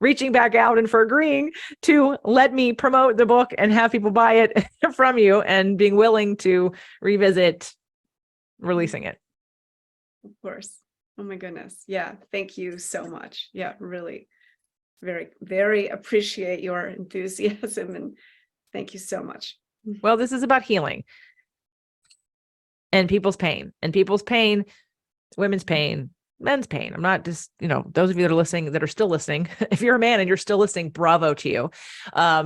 reaching back out and for agreeing to let me promote the book and have people buy it from you, and being willing to revisit releasing it. Of course. Oh my goodness. Yeah. Thank you so much. Yeah, really very, very appreciate your enthusiasm, and thank you so much. Well, this is about healing and people's pain, women's pain, men's pain. I'm not just, those of you that are listening, that are still listening, if you're a man and you're still listening, bravo to you.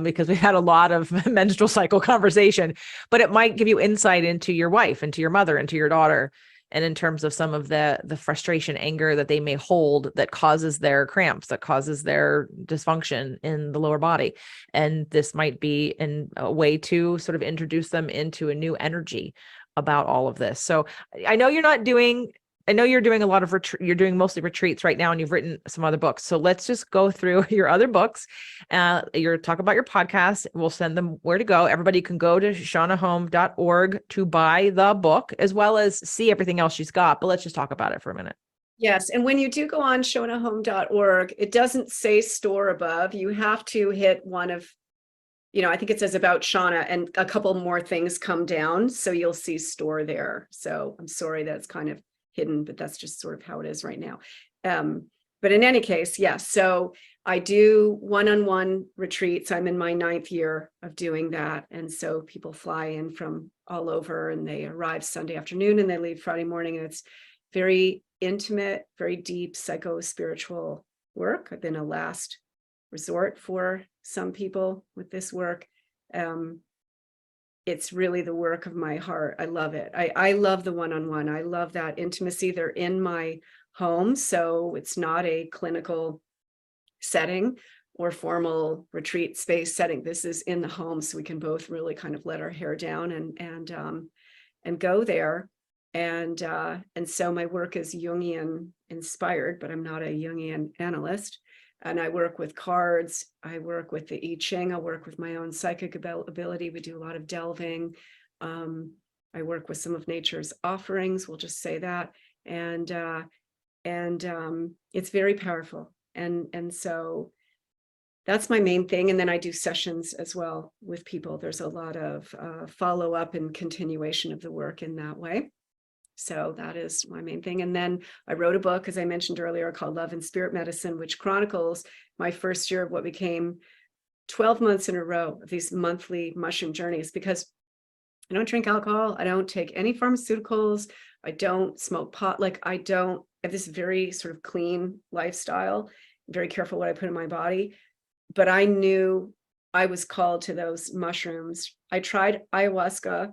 Because we've had a lot of menstrual cycle conversation, but it might give you insight into your wife, into your mother, into your daughter. And in terms of some of the frustration, anger that they may hold that causes their cramps, that causes their dysfunction in the lower body. And this might be a way to sort of introduce them into a new energy about all of this. So I know you're doing a lot of you're doing mostly retreats right now, and you've written some other books. So let's just go through your other books. Talk about your podcast. We'll send them where to go. Everybody can go to shonahome.org to buy the book, as well as see everything else she's got. But let's just talk about it for a minute. Yes. And when you do go on shonahome.org, it doesn't say store above. You have to hit one of, I think it says about Shauna, and a couple more things come down. So you'll see store there. So I'm sorry that it's kind of hidden, but that's just sort of how it is right now. But in any case, yes. So I do one-on-one retreats. I'm in my 9th year of doing that. And so people fly in from all over, and they arrive Sunday afternoon and they leave Friday morning. And it's very intimate, very deep psycho-spiritual work. I've been a last resort for some people with this work. It's really the work of my heart. I love it. I love the one-on-one. I love that intimacy. They're in my home, so it's not a clinical setting or formal retreat space setting. This is in the home, so we can both really kind of let our hair down and go there. And so my work is Jungian inspired, but I'm not a Jungian analyst. And I work with cards. I work with the I Ching. I work with my own psychic ability. We do a lot of delving. I work with some of nature's offerings. We'll just say that. And it's very powerful. And so that's my main thing. And then I do sessions as well with people. There's a lot of follow-up and continuation of the work in that way. So that is my main thing. And then I wrote a book, as I mentioned earlier, called Love and Spirit Medicine, which chronicles my first year of what became 12 months in a row of these monthly mushroom journeys, because I don't drink alcohol. I don't take any pharmaceuticals. I don't smoke pot. I have this very sort of clean lifestyle, very careful what I put in my body. But I knew I was called to those mushrooms. I tried ayahuasca.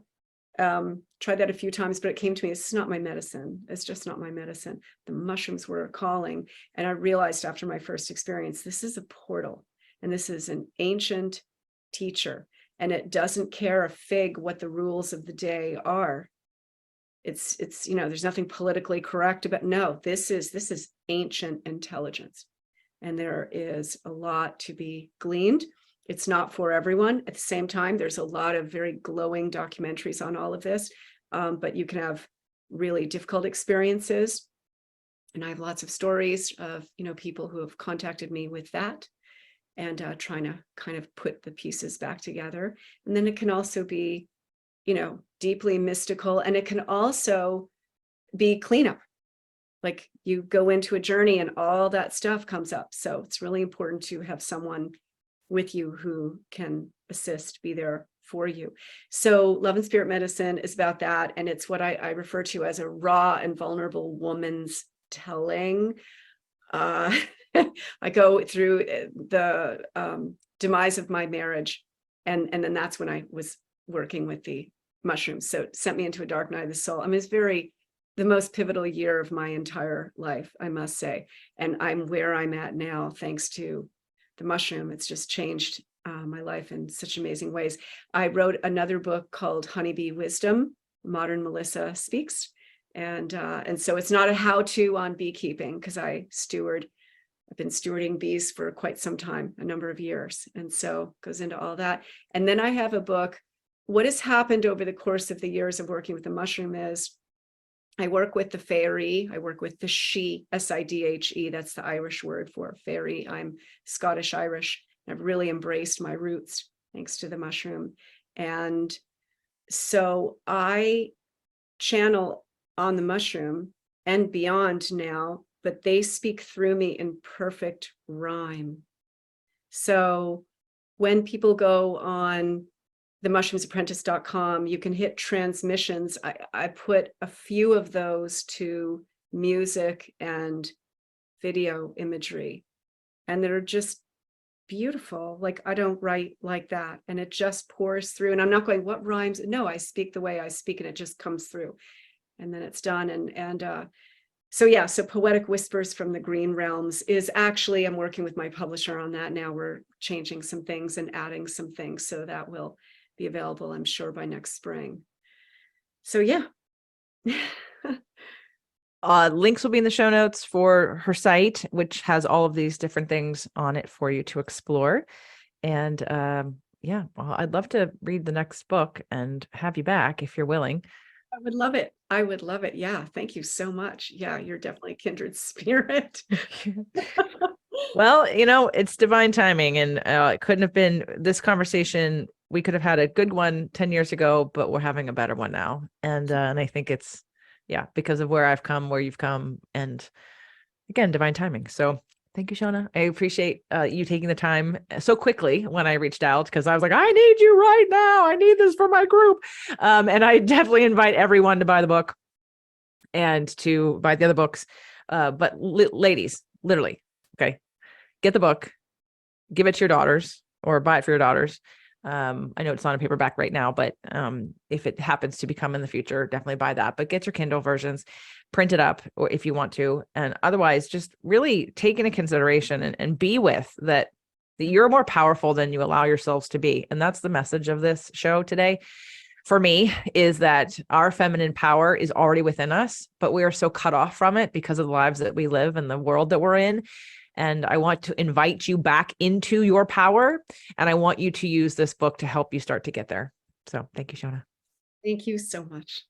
Tried that a few times, but it came to me, it's not my medicine. It's just not my medicine. The mushrooms were calling. And I realized after my first experience, this is a portal, and this is an ancient teacher, and it doesn't care a fig what the rules of the day are. It's there's nothing politically correct about, no, this is ancient intelligence. And there is a lot to be gleaned. It's not for everyone. At the same time, there's a lot of very glowing documentaries on all of this, but you can have really difficult experiences. And I have lots of stories of, people who have contacted me with that, and trying to kind of put the pieces back together. And then it can also be, deeply mystical, and it can also be cleanup. Like you go into a journey and all that stuff comes up. So it's really important to have someone with you who can assist, be there for you. So Love and Spirit Medicine is about that. And it's what I refer to as a raw and vulnerable woman's telling. I go through the demise of my marriage. And then that's when I was working with the mushrooms. So it sent me into a dark night of the soul. I mean, it's the most pivotal year of my entire life, I must say. And I'm where I'm at now, thanks to the mushroom. It's just changed my life in such amazing ways. I wrote another book called Honeybee Wisdom, Modern Melissa Speaks. And so it's not a how-to on beekeeping, because I've been stewarding bees for quite some time, a number of years. And so it goes into all that. And then I have a book. What has happened over the course of the years of working with the mushroom is I work with the fairy. I work with the she, S-I-D-H-E. That's the Irish word for fairy. I'm Scottish Irish. I've really embraced my roots thanks to the mushroom. And so I channel on the mushroom and beyond now, but they speak through me in perfect rhyme. So when people go on themushroomsapprentice.com, you can hit transmissions. I put a few of those to music and video imagery, and they're just beautiful. Like, I don't write like that, and it just pours through, and I'm not going, what rhymes? No, I speak the way I speak, and it just comes through, and then it's done. So Poetic Whispers from the Green Realms is actually, I'm working with my publisher on that now. We're changing some things and adding some things, so that will be available, I'm sure, by next spring. So yeah. Links will be in the show notes for her site, which has all of these different things on it for you to explore. And well, I'd love to read the next book and have you back if you're willing. I would love it. I would love it. Yeah. Thank you so much. Yeah. You're definitely a kindred spirit. Well, it's divine timing, and it couldn't have been this conversation. We could have had a good one 10 years ago, but we're having a better one now. And I think it's, because of where I've come, where you've come, and again, divine timing. So thank you, Shona. I appreciate you taking the time so quickly when I reached out, because I was like, I need you right now. I need this for my group. And I definitely invite everyone to buy the book and to buy the other books. But ladies, literally, okay, get the book, give it to your daughters, or buy it for your daughters. I know it's not a paperback right now, but if it happens to become in the future, definitely buy that. But get your Kindle versions, print it up, or if you want to. And otherwise, just really take into consideration and be with that you're more powerful than you allow yourselves to be. And that's the message of this show today. For me, is that our feminine power is already within us, but we are so cut off from it because of the lives that we live and the world that we're in. And I want to invite you back into your power. And I want you to use this book to help you start to get there. So thank you, Shona. Thank you so much.